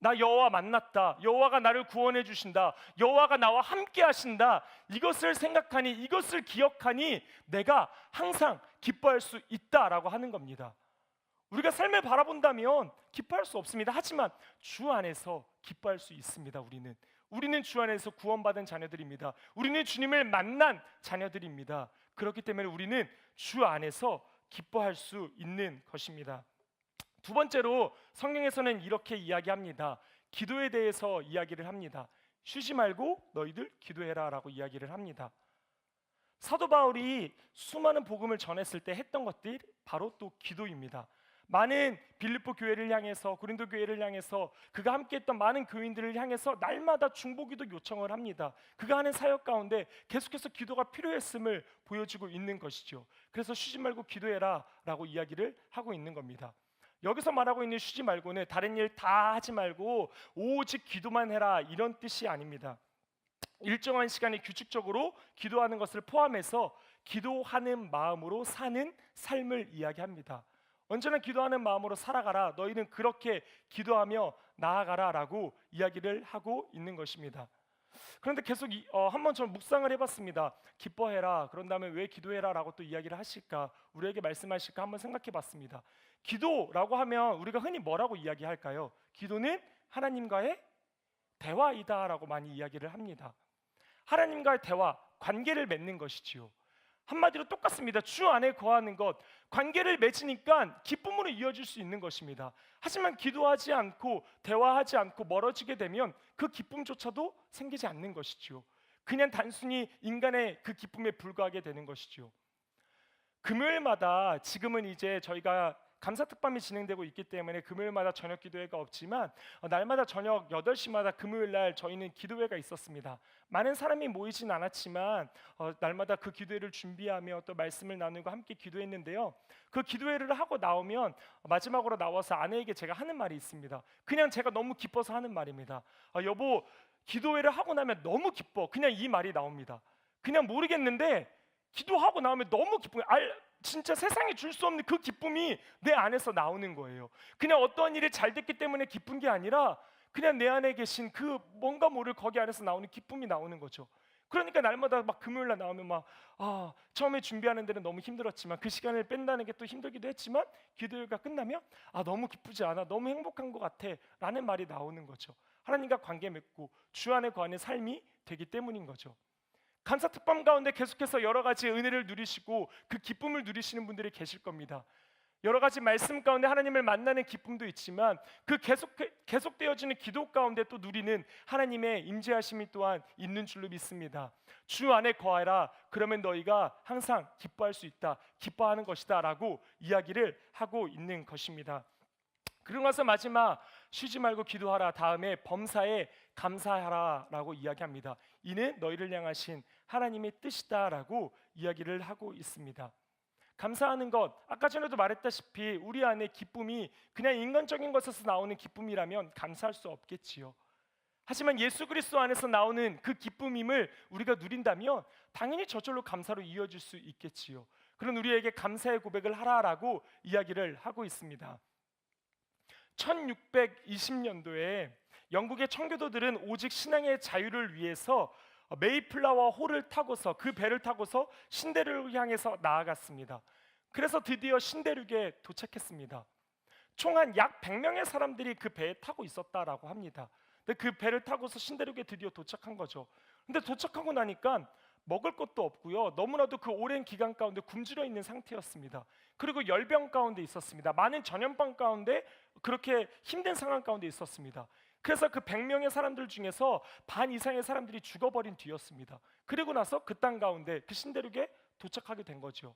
나 여호와 만났다. 여호와가 나를 구원해 주신다. 여호와가 나와 함께 하신다. 이것을 생각하니, 이것을 기억하니 내가 항상 기뻐할 수 있다라고 하는 겁니다. 우리가 삶을 바라본다면 기뻐할 수 없습니다. 하지만 주 안에서 기뻐할 수 있습니다. 우리는 주 안에서 구원받은 자녀들입니다. 우리는 주님을 만난 자녀들입니다. 그렇기 때문에 우리는 주 안에서 기뻐할 수 있는 것입니다. 두 번째로 성경에서는 이렇게 이야기합니다. 기도에 대해서 이야기를 합니다. 쉬지 말고 너희들 기도해라 라고 이야기를 합니다. 사도 바울이 수많은 복음을 전했을 때 했던 것들이 바로 또 기도입니다. 많은 빌립보 교회를 향해서, 고린도 교회를 향해서, 그가 함께했던 많은 교인들을 향해서 날마다 중보기도 요청을 합니다. 그가 하는 사역 가운데 계속해서 기도가 필요했음을 보여주고 있는 것이죠. 그래서 쉬지 말고 기도해라 라고 이야기를 하고 있는 겁니다. 여기서 말하고 있는 쉬지 말고는 다른 일 다 하지 말고 오직 기도만 해라 이런 뜻이 아닙니다. 일정한 시간에 규칙적으로 기도하는 것을 포함해서 기도하는 마음으로 사는 삶을 이야기합니다. 언제나 기도하는 마음으로 살아가라. 너희는 그렇게 기도하며 나아가라 라고 이야기를 하고 있는 것입니다. 그런데 계속 한번 좀 묵상을 해봤습니다. 기뻐해라. 그런 다음에 왜 기도해라 라고 또 이야기를 하실까, 우리에게 말씀하실까 한번 생각해봤습니다. 기도라고 하면 우리가 흔히 뭐라고 이야기할까요? 기도는 하나님과의 대화이다 라고 많이 이야기를 합니다. 하나님과의 대화, 관계를 맺는 것이지요. 한마디로 똑같습니다. 주 안에 거하는 것, 관계를 맺으니까 기쁨으로 이어질 수 있는 것입니다. 하지만 기도하지 않고 대화하지 않고 멀어지게 되면 그 기쁨조차도 생기지 않는 것이지요. 그냥 단순히 인간의 그 기쁨에 불과하게 되는 것이지요. 금요일마다, 지금은 이제 저희가 감사특밤이 진행되고 있기 때문에 금요일마다 저녁 기도회가 없지만 날마다 저녁 8시마다 금요일날 저희는 기도회가 있었습니다. 많은 사람이 모이진 않았지만 날마다 그 기도회를 준비하며 또 말씀을 나누고 함께 기도했는데요. 그 기도회를 하고 나오면 마지막으로 나와서 아내에게 제가 하는 말이 있습니다. 그냥 제가 너무 기뻐서 하는 말입니다. 여보, 기도회를 하고 나면 너무 기뻐. 그냥 이 말이 나옵니다. 그냥 모르겠는데 기도하고 나오면 너무 기뻐요. 진짜 세상에 줄 수 없는 그 기쁨이 내 안에서 나오는 거예요. 그냥 어떠한 일이 잘 됐기 때문에 기쁜 게 아니라 그냥 내 안에 계신 그 뭔가 모를 거기 안에서 나오는 기쁨이 나오는 거죠. 그러니까 날마다 막 금요일날 나오면 막 처음에 준비하는 데는 너무 힘들었지만 그 시간을 뺀다는 게 또 힘들기도 했지만 기도회가 끝나면 너무 기쁘지 않아, 너무 행복한 것 같아 라는 말이 나오는 거죠. 하나님과 관계 맺고 주 안에 거하는 삶이 되기 때문인 거죠. 감사특밤 가운데 계속해서 여러 가지 은혜를 누리시고 그 기쁨을 누리시는 분들이 계실 겁니다. 여러 가지 말씀 가운데 하나님을 만나는 기쁨도 있지만 그 계속되어지는 기도 가운데 또 누리는 하나님의 임재하심이 또한 있는 줄로 믿습니다. 주 안에 거하라. 그러면 너희가 항상 기뻐할 수 있다. 기뻐하는 것이다 라고 이야기를 하고 있는 것입니다. 그리고 나서 마지막 쉬지 말고 기도하라 다음에 범사에 감사하라 라고 이야기합니다. 이는 너희를 향하신 하나님의 뜻이다 라고 이야기를 하고 있습니다. 감사하는 것, 아까 전에도 말했다시피 우리 안에 기쁨이 그냥 인간적인 것에서 나오는 기쁨이라면 감사할 수 없겠지요. 하지만 예수 그리스도 안에서 나오는 그 기쁨임을 우리가 누린다면 당연히 저절로 감사로 이어질 수 있겠지요. 그런 우리에게 감사의 고백을 하라라고 이야기를 하고 있습니다. 1620년도에 영국의 청교도들은 오직 신앙의 자유를 위해서 메이플라워 호를 타고서 그 배를 타고서 신대륙을 향해서 나아갔습니다. 그래서 드디어 신대륙에 도착했습니다. 총 한 약 100명의 사람들이 그 배에 타고 있었다라고 합니다. 근데 그 배를 타고서 신대륙에 드디어 도착한 거죠. 근데 도착하고 나니까 먹을 것도 없고요. 너무나도 그 오랜 기간 가운데 굶주려 있는 상태였습니다. 그리고 열병 가운데 있었습니다. 많은 전염병 가운데 그렇게 힘든 상황 가운데 있었습니다. 그래서 그 100명의 사람들 중에서 반 이상의 사람들이 죽어버린 뒤였습니다. 그리고 나서 그 땅 가운데 그 신대륙에 도착하게 된 거죠.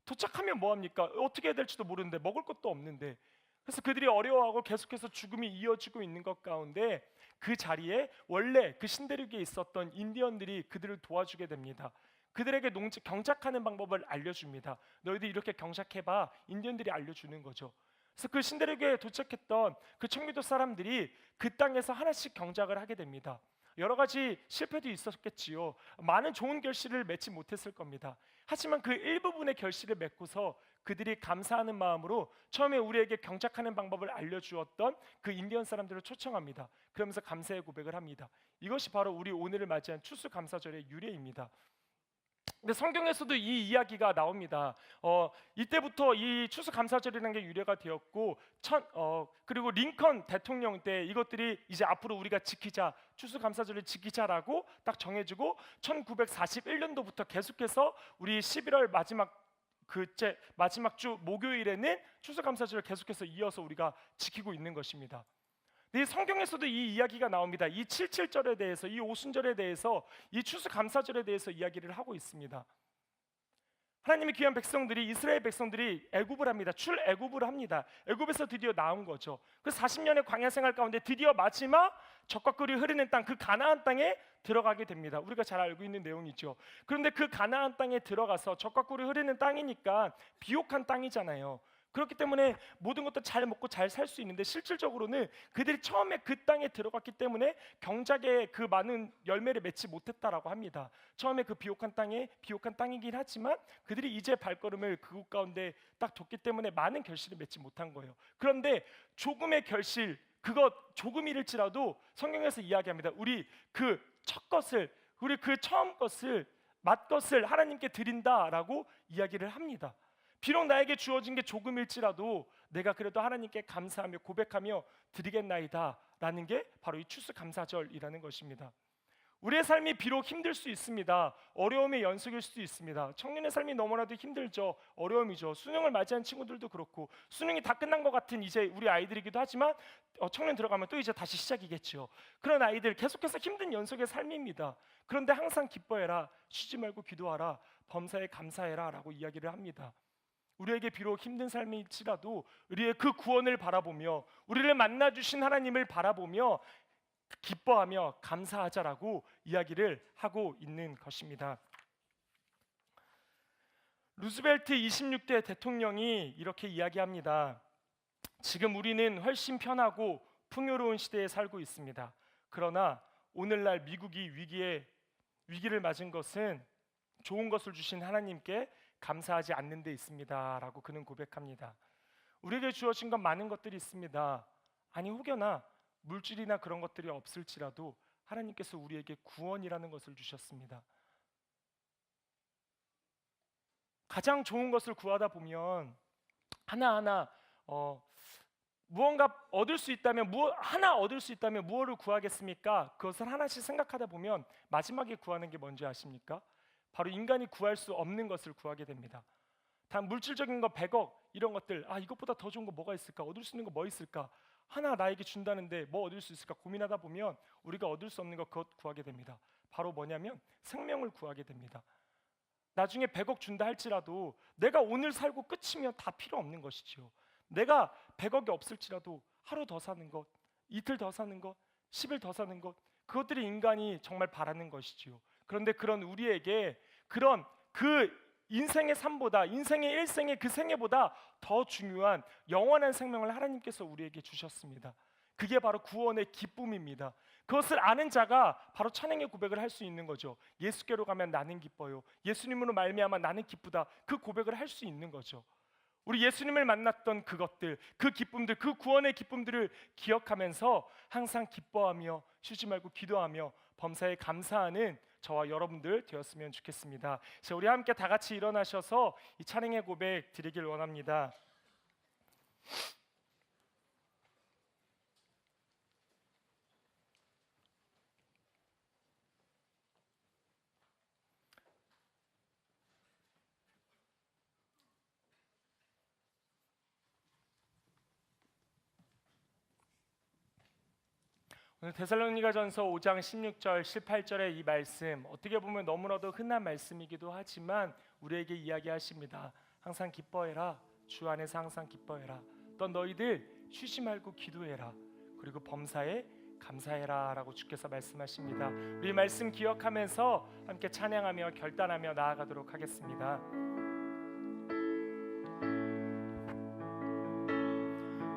도착하면 뭐합니까? 어떻게 해야 될지도 모르는데 먹을 것도 없는데, 그래서 그들이 어려워하고 계속해서 죽음이 이어지고 있는 것 가운데 그 자리에 원래 그 신대륙에 있었던 인디언들이 그들을 도와주게 됩니다. 그들에게 경작하는 방법을 알려줍니다. 너희들 이렇게 경작해봐. 인디언들이 알려주는 거죠. 그래서 그 신대륙에 도착했던 그 청교도 사람들이 그 땅에서 하나씩 경작을 하게 됩니다. 여러 가지 실패도 있었겠지요. 많은 좋은 결실을 맺지 못했을 겁니다. 하지만 그 일부분의 결실을 맺고서 그들이 감사하는 마음으로 처음에 우리에게 경작하는 방법을 알려주었던 그 인디언 사람들을 초청합니다. 그러면서 감사의 고백을 합니다. 이것이 바로 우리 오늘을 맞이한 추수감사절의 유래입니다. 근데 성경에서도 이 이야기가 나옵니다. 이때부터 이 추수감사절이라는 게 유래가 되었고, 그리고 링컨 대통령 때 이것들이 이제 앞으로 우리가 지키자, 추수감사절을 지키자라고 딱 정해지고 1941년도부터 계속해서 우리 11월 마지막 주 목요일에는 추수감사절을 계속해서 이어서 우리가 지키고 있는 것입니다. 이 성경에서도 이 이야기가 나옵니다. 이 77절에 대해서, 이 오순절에 대해서, 이 추수감사절에 대해서 이야기를 하고 있습니다. 하나님의 귀한 백성들이, 이스라엘 백성들이 애굽을 합니다. 출애굽을 합니다. 애굽에서 드디어 나온 거죠. 그 40년의 광야 생활 가운데 드디어 마지막 젖과 꿀이 흐르는 땅, 그 가나안 땅에 들어가게 됩니다. 우리가 잘 알고 있는 내용이죠. 그런데 그 가나안 땅에 들어가서 젖과 꿀이 흐르는 땅이니까 비옥한 땅이잖아요. 그렇기 때문에 모든 것도 잘 먹고 잘 살 수 있는데, 실질적으로는 그들이 처음에 그 땅에 들어갔기 때문에 경작에 그 많은 열매를 맺지 못했다라고 합니다. 처음에 그 비옥한 땅이긴 하지만 그들이 이제 발걸음을 그곳 가운데 딱 뒀기 때문에 많은 결실을 맺지 못한 거예요. 그런데 조금의 결실, 그것 조금일지라도 성경에서 이야기합니다. 우리 그 첫 것을, 우리 그 처음 것을, 맛것을 하나님께 드린다라고 이야기를 합니다. 비록 나에게 주어진 게 조금일지라도 내가 그래도 하나님께 감사하며 고백하며 드리겠나이다 라는 게 바로 이 추수감사절이라는 것입니다. 우리의 삶이 비록 힘들 수 있습니다. 어려움의 연속일 수도 있습니다. 청년의 삶이 너무나도 힘들죠. 어려움이죠. 수능을 맞이한 친구들도 그렇고, 수능이 다 끝난 것 같은 이제 우리 아이들이기도 하지만 청년 들어가면 또 이제 다시 시작이겠죠. 그런 아이들 계속해서 힘든 연속의 삶입니다. 그런데 항상 기뻐해라, 쉬지 말고 기도하라, 범사에 감사해라 라고 이야기를 합니다. 우리에게 비록 힘든 삶일지라도 우리의 그 구원을 바라보며 우리를 만나주신 하나님을 바라보며 기뻐하며 감사하자라고 이야기를 하고 있는 것입니다. 루즈벨트 26대 대통령이 이렇게 이야기합니다. 지금 우리는 훨씬 편하고 풍요로운 시대에 살고 있습니다. 그러나 오늘날 미국이 위기를 맞은 것은 좋은 것을 주신 하나님께 감사하지 않는 데 있습니다 라고 그는 고백합니다. 우리에게 주어진 건 많은 것들이 있습니다. 아니 혹여나 물질이나 그런 것들이 없을지라도 하나님께서 우리에게 구원이라는 것을 주셨습니다. 가장 좋은 것을 구하다 보면 하나하나 무언가 얻을 수 있다면 얻을 수 있다면 무엇을 구하겠습니까? 그것을 하나씩 생각하다 보면 마지막에 구하는 게 뭔지 아십니까? 바로 인간이 구할 수 없는 것을 구하게 됩니다. 단 물질적인 거 100억 이런 것들, 이것보다 더 좋은 거 뭐가 있을까? 얻을 수 있는 거 뭐 있을까? 하나 나에게 준다는데 뭐 얻을 수 있을까? 고민하다 보면 우리가 얻을 수 없는 것 그것 구하게 됩니다. 바로 뭐냐면 생명을 구하게 됩니다. 나중에 100억 준다 할지라도 내가 오늘 살고 끝이면 다 필요 없는 것이지요. 내가 100억이 없을지라도 하루 더 사는 것, 이틀 더 사는 것, 10일 더 사는 것, 그것들이 인간이 정말 바라는 것이지요. 그런데 그런 우리에게 그런 그 인생의 삶보다, 인생의 일생의 그 생애보다 더 중요한 영원한 생명을 하나님께서 우리에게 주셨습니다. 그게 바로 구원의 기쁨입니다. 그것을 아는 자가 바로 찬양의 고백을 할 수 있는 거죠. 예수께로 가면 나는 기뻐요. 예수님으로 말미암아 나는 기쁘다. 그 고백을 할 수 있는 거죠. 우리 예수님을 만났던 그것들, 그 기쁨들, 그 구원의 기쁨들을 기억하면서 항상 기뻐하며 쉬지 말고 기도하며 범사에 감사하는 저와 여러분들 되었으면 좋겠습니다. 자, 우리 함께 다 같이 일어나셔서 이 찬양의 고백 드리길 원합니다. 오늘 데살로니가전서 5장 16절 18절의 이 말씀, 어떻게 보면 너무나도 흔한 말씀이기도 하지만 우리에게 이야기하십니다. 항상 기뻐해라. 주 안에서 항상 기뻐해라. 또 너희들 쉬지 말고 기도해라. 그리고 범사에 감사해라 라고 주께서 말씀하십니다. 우리 말씀 기억하면서 함께 찬양하며 결단하며 나아가도록 하겠습니다.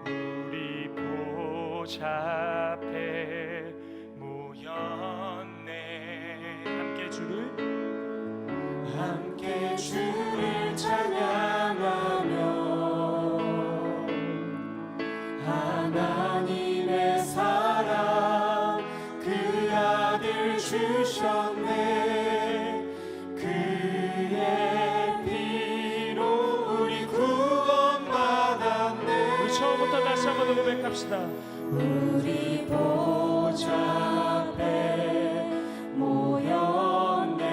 우리 보좌 앞에 모였네. 함께 주를 찬양하며 하나님의 사랑 그 아들 주셨네. 그 우리 보좌 앞에 모였네.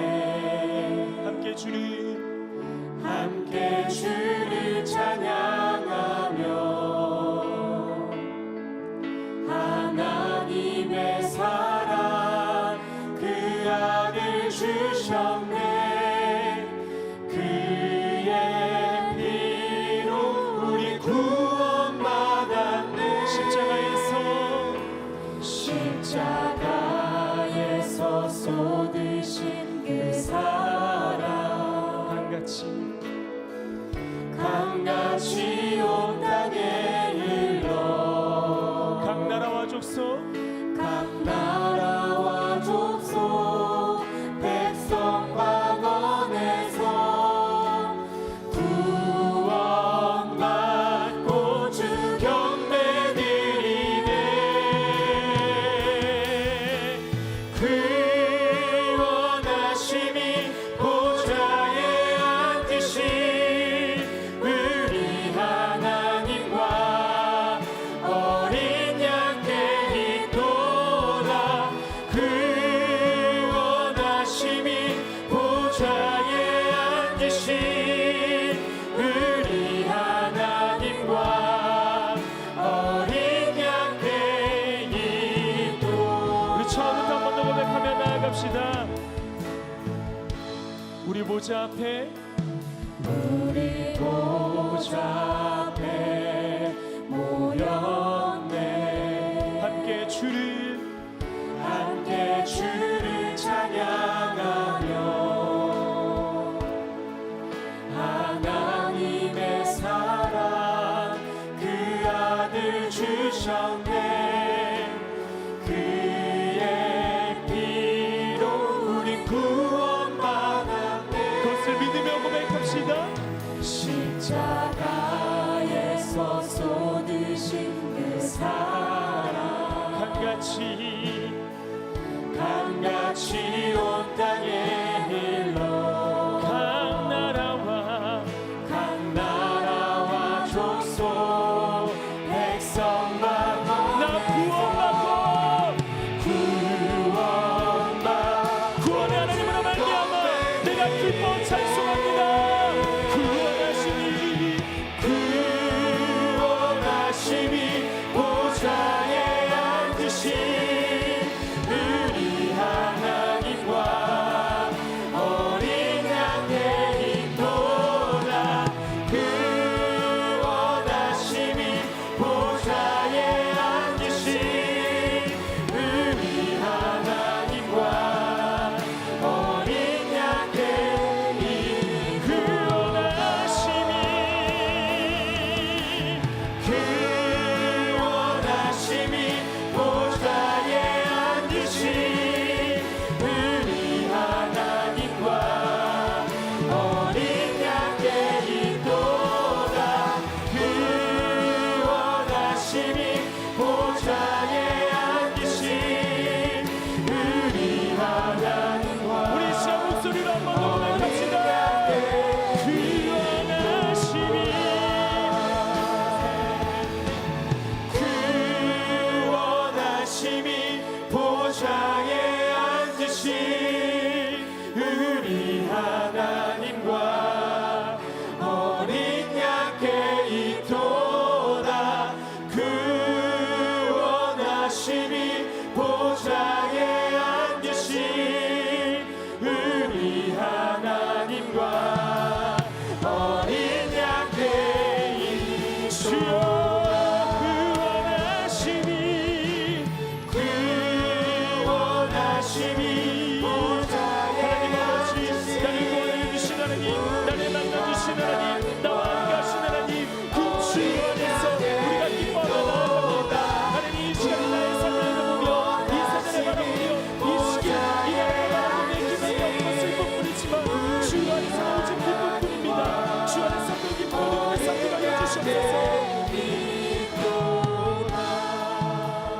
함께 주를 찬양하며 하나님의 사랑 그 아들 주셨네. 그의 피로 우리 구원받았네. 십자가에서 쏟으신 그 사랑 강같이 온 땅에 흘러 각 나라와 족속 백성 방언에서 구원받고 주 경배 드리네. 그 원하심이 보좌에 앉으신 우리 하나님과 어린 양께 있도다. 그 원하심이 보좌에 앉으신 우리 하나님과 어린 양께 있도다. 우리 처음부터 한 번 더 고백하며 나아갑시다. 우리 보좌 앞에 우리 보좌 앞에 모였네. 함께 주를 찬양하며 하나님의 사랑 그 아들 주셨네. 그의 피로 우리 구원받았네. 그것을 믿으며 고백합시다. 십자가에서 쏟으신 그 사랑 강같이 온 땅에 흘러 각 나라와 족속 백성 방언 나 구원의 하나님으로 말미암아 내가 기뻐 찬송합니다. 구원하심이 보좌에 앉으신 우리 하나님과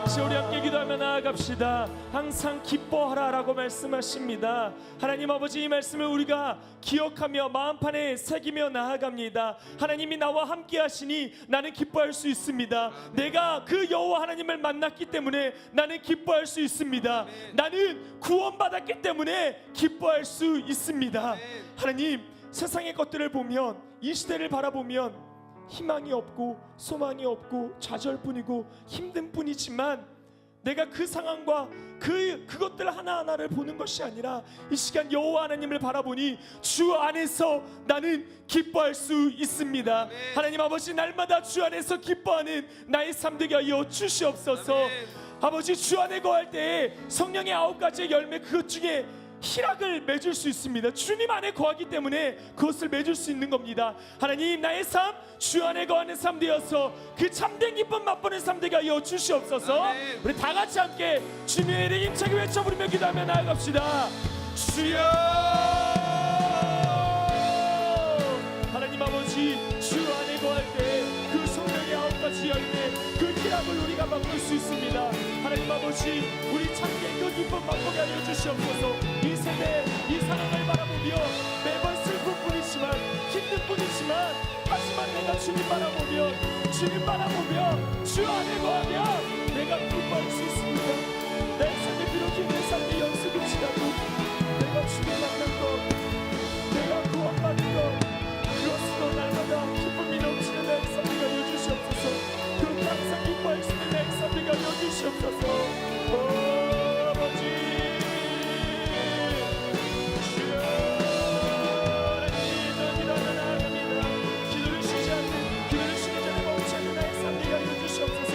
이제 우리 함께 기도하며 나아갑시다. 항상 기뻐하라라고 말씀하십니다. 하나님 아버지, 이 말씀을 우리가 기억하며 마음판에 새기며 나아갑니다. 하나님이 나와 함께 하시니 나는 기뻐할 수 있습니다. 내가 그 여호와 하나님을 만났기 때문에 나는 기뻐할 수 있습니다. 나는 구원받았기 때문에 기뻐할 수 있습니다. 하나님, 세상의 것들을 보면, 이 시대를 바라보면 희망이 없고 소망이 없고 좌절뿐이고 힘든 뿐이지만, 내가 그 상황과 그것들 하나하나를 보는 것이 아니라 이 시간 여호와 하나님을 바라보니 주 안에서 나는 기뻐할 수 있습니다. 하나님 아버지, 날마다 주 안에서 기뻐하는 나의 삶 되게 하여 주시옵소서. 아버지, 주 안에 거할 때에 성령의 9가지의 열매, 그것 중에 희락을 맺을 수 있습니다. 주님 안에 거하기 때문에 그것을 맺을 수 있는 겁니다. 하나님, 나의 삶 주 안에 거하는 삶 되어서 그 참된 기쁨 맛보는 삶 되게 하여 주시옵소서. 우리 다 같이 함께 주님의 이름 힘차게 외쳐 부르며 기도하며 나아갑시다. 주여! 하나님 아버지, 주 안에 거할 때 그 성령의 9가지 열매, 그 희락을 우리가 맛볼 수 있습니다. 하나님 아버지, 우리 참된 그 기쁨 맛보게 하여 주시옵소서. 이 세대, 이 상황을 바라보며 매번 슬픈 뿐이지만, 힘든 뿐이지만, 하지만 내가 주님 바라보며 주 안에 거하며 내가 기뻐할 수 있습니다. 내 삶에 비록 힘든 삶의 연습이 지나도 내가 주님 만난 것, 내가 구원받은 것, 그것으로 날마다 기쁨이 넘치는 나의 삶 되게 하여 주시옵소서. 그렇게 항상 기뻐할 수 있는 나의 삶 되게 하여 주시옵소서. 아버지, 주여, 하나님, 너 기도하며 나아갑니다. 기도를 쉬지 않는, 기도를 쉬기 전에 멈추지 않는 나의 삶 되게 하여 주시옵소서.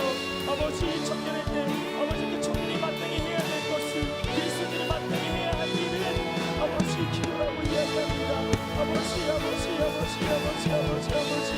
아버지, 청년의 때 아버지, 그 청년이 마땅히 해야 될 것을, 그리스도인이 마땅히 해야 할 일은 아버지 기도라고 이야기합니다. 아버지, 아버지, 아버지, 아버지, 아버지, 아버지,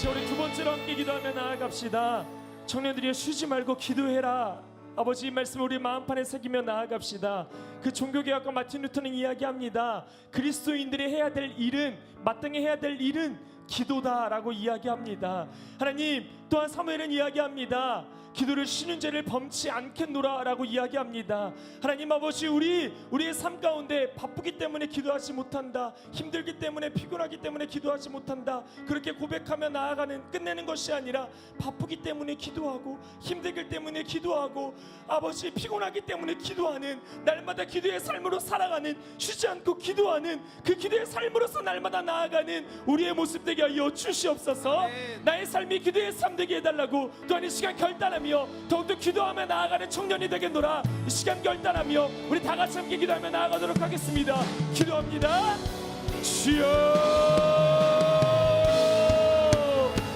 우리 두 번째로 함께 기도하며 나아갑시다. 청년들이 쉬지 말고 기도해라. 아버지, 이 말씀을 우리 마음판에 새기며 나아갑시다. 그 종교개혁가 마틴 루터는 이야기합니다. 그리스도인들이 해야 될 일은, 마땅히 해야 될 일은 기도다라고 이야기합니다. 하나님, 또한 사무엘은 이야기합니다. 기도를 쉬는 죄를 범치 않겠노라라고 이야기합니다. 하나님 아버지, 우리의 삶 가운데 바쁘기 때문에 기도하지 못한다, 힘들기 때문에, 피곤하기 때문에 기도하지 못한다, 그렇게 고백하며 나아가는, 끝내는 것이 아니라 바쁘기 때문에 기도하고, 힘들기 때문에 기도하고, 아버지 피곤하기 때문에 기도하는, 날마다 기도의 삶으로 살아가는, 쉬지 않고 기도하는 그 기도의 삶으로서 날마다 나아가는 우리의 모습 되게 하여 주시옵소서. 나의 삶이 기도의 삶 되게 해달라고 또한 이 시간 결단하며 더욱더 기도하며 나아가는 청년이 되겠노라. 이 시간 결단하며 우리 다 같이 함께 기도하며 나아가도록 하겠습니다. 기도합니다. 주여,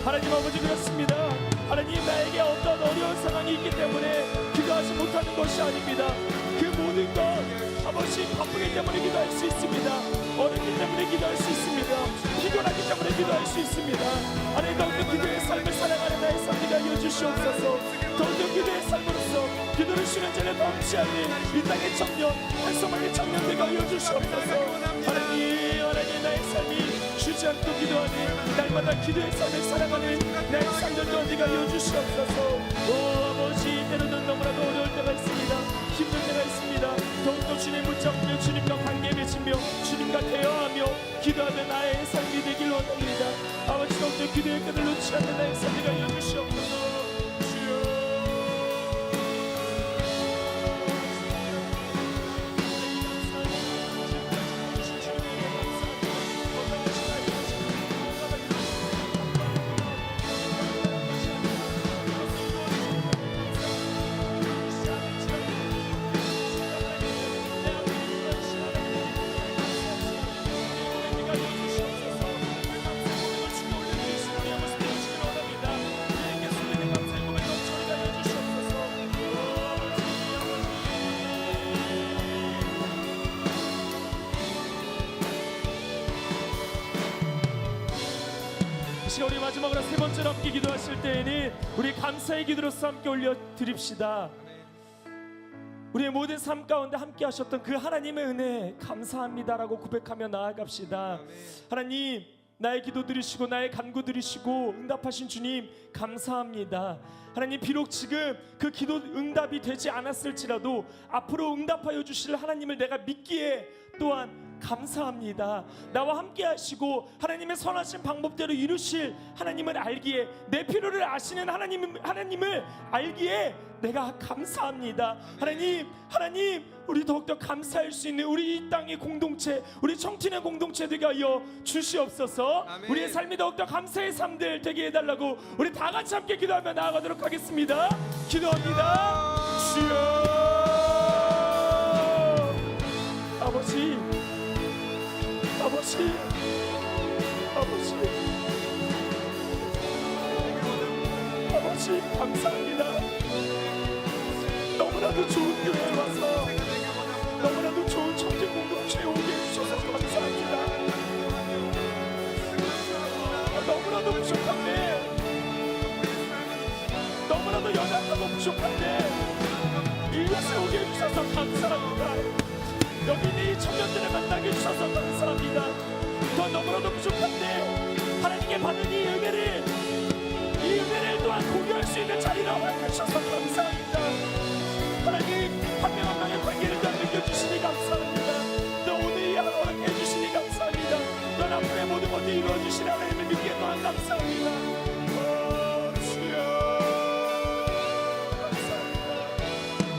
하나님 아버지, 그렇습니다. 하나님, 나에게 어떤 어려운 상황이 있기 때문에 기도하지 못하는 것이 아닙니다. 그 모든 것 아버지, 바쁘기 때문에 기도할 수 있습니다. 어렵기 때문에 기도할 수 있습니다. 피곤하기 때문에 기도할 수 있습니다. 하나님, 더욱더 기도의 삶을 살아가는 나의 삶이 하여 주시옵소서. 더욱더 기도의 삶으로서 기도를 쉬는 죄를 범치 않는 이 땅의 청년, 한성만의 청년들과 하여 주시옵소서. 하나님, 나의 삶이 쉬지 않고 기도하는, 날마다 기도의 삶을 살아가는 나의 삶들과 어디가 하여 주시옵소서. 오 아버지, 때로는 너무나도 어려울 때가 있습니다. 힘든 때가 있습니다. 더욱더 주님 붙잡으며 주님과 관계 맺으며 주님과 대화하며 기도하며 나의 삶이 되길 원합니다. 아버지, 더욱더 기도의 끈을 놓지 않는 나의 삶이 하여 주시옵소서. 시간 우리 마지막으로 세 번째로 함께 기도하실 때에는 우리 감사의 기도로서 함께 올려 드립시다. 우리의 모든 삶 가운데 함께 하셨던 그 하나님의 은혜 감사합니다라고 고백하며 나아갑시다. 하나님, 나의 기도 들으시고 나의 간구 들으시고 응답하신 주님 감사합니다. 하나님, 비록 지금 그 기도 응답이 되지 않았을지라도 앞으로 응답하여 주실 하나님을 내가 믿기에 또한 감사합니다. 나와 함께 하시고 하나님의 선하신 방법대로 이루실 하나님을 알기에, 내 필요를 아시는 하나님을 알기에 내가 감사합니다. 하나님, 우리 더욱더 감사할 수 있는 우리 이 땅의 공동체, 우리 청춘의 공동체 되게 하여 주시옵소서. 아멘. 우리의 삶이 더욱더 감사의 삶들 되게 해달라고 우리 다 같이 함께 기도하며 나아가도록 하겠습니다. 기도합니다. 주여, 아버지 감사합니다. 너무나도 좋은 교회에 와서 너무나도 좋은 청년 공동체에 오게 해주셔서 감사합니다. 너무나도 부족한데, 너무나도 연약하고 부족한데 이곳에 오게 해주셔서 감사합니다. 여기 있는 이 청년들을 만나게 해주셔서 감사합니다. 더 너무나도 부족한데 하나님께 받은 이 은혜를 또한 공유할 수 있는 자리라고 해주셔서 감사합니다. 하나님, 한 명 한 명의 관계를 더 느껴주시니 감사합니다. 또 오늘 이 하루 함께 해주시니 감사합니다. 또 앞으로의 모든 것을 이루어주시는 하나님을 믿기에 또한 감사합니다. 주여 감사합니다.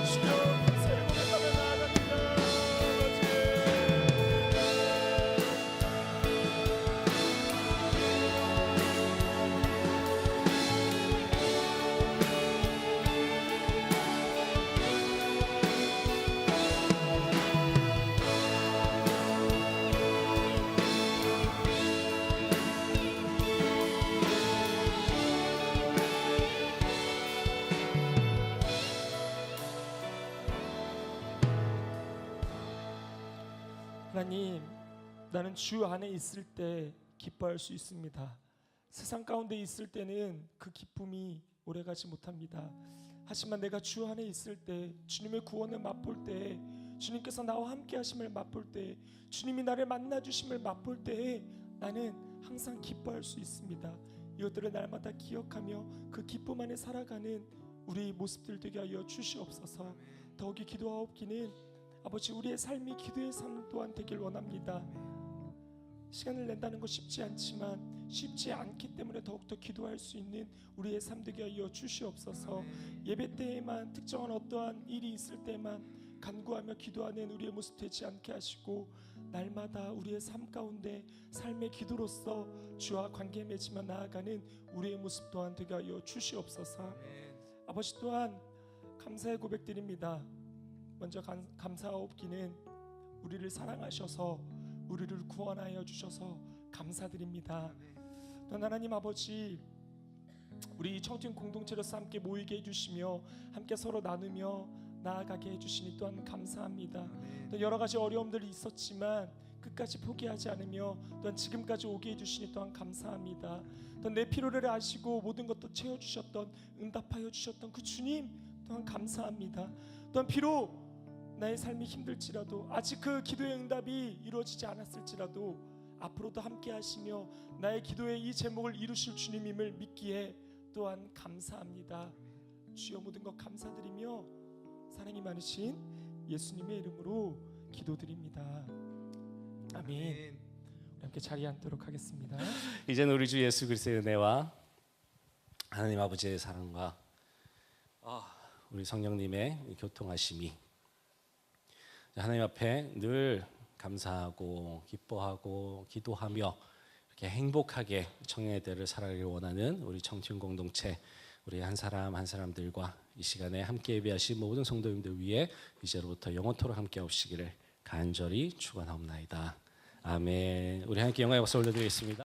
주여 감사의 고백하며 나아갑니다. 하나님, 나는 주 안에 있을 때 기뻐할 수 있습니다. 세상 가운데 있을 때는 그 기쁨이 오래가지 못합니다. 하지만 내가 주 안에 있을 때, 주님의 구원을 맛볼 때, 주님께서 나와 함께 하심을 맛볼 때, 주님이 나를 만나 주심을 맛볼 때에 나는 항상 기뻐할 수 있습니다. 이것들을 날마다 기억하며 그 기쁨 안에 살아가는 우리 모습들 되게 하여 주시옵소서. 더욱이 기도하옵기는 아버지, 우리의 삶이 기도의 삶 또한 되길 원합니다. 시간을 낸다는 것 쉽지 않지만 쉽지 않기 때문에 더욱더 기도할 수 있는 우리의 삶 되게 하여 주시옵소서. 예배 때에만, 특정한 어떠한 일이 있을 때만 간구하며 기도하는 우리의 모습 되지 않게 하시고, 날마다 우리의 삶 가운데 삶의 기도로서 주와 관계 맺으며 나아가는 우리의 모습 또한 되게 하여 주시옵소서. 아버지, 또한 감사의 고백드립니다. 먼저 감사하옵기는 우리를 사랑하셔서 우리를 구원하여 주셔서 감사드립니다. 또 하나님 아버지, 우리 청춘 공동체로서 함께 모이게 해주시며 함께 서로 나누며 나아가게 해주시니 또한 감사합니다. 또 여러 가지 어려움들이 있었지만 끝까지 포기하지 않으며 또한 지금까지 오게 해주시니 또한 감사합니다. 또 내 필요를 아시고 모든 것도 채워주셨던, 응답하여 주셨던 그 주님 또한 감사합니다. 또한 비록 나의 삶이 힘들지라도, 아직 그 기도의 응답이 이루어지지 않았을지라도 앞으로도 함께 하시며 나의 기도의 이 제목을 이루실 주님임을 믿기에 또한 감사합니다. 주여, 모든 것 감사드리며 사랑이 많으신 예수님의 이름으로 기도드립니다. 아멘. 우리 함께 자리에 앉도록 하겠습니다. 이제는 우리 주 예수 그리스도의 은혜와 하나님 아버지의 사랑과 우리 성령님의 교통하심이 하나님 앞에 늘 감사하고 기뻐하고 기도하며 이렇게 행복하게 청년들을 살아가길 원하는 우리 청춘 공동체, 우리 한 사람 한 사람들과 이 시간에 함께 예배하신 모든 성도님들 위해 이제로부터 영원토록 함께 하시기를 간절히 축원하옵나이다. 아멘. 우리 함께 영광의 박수 올려드리겠습니다.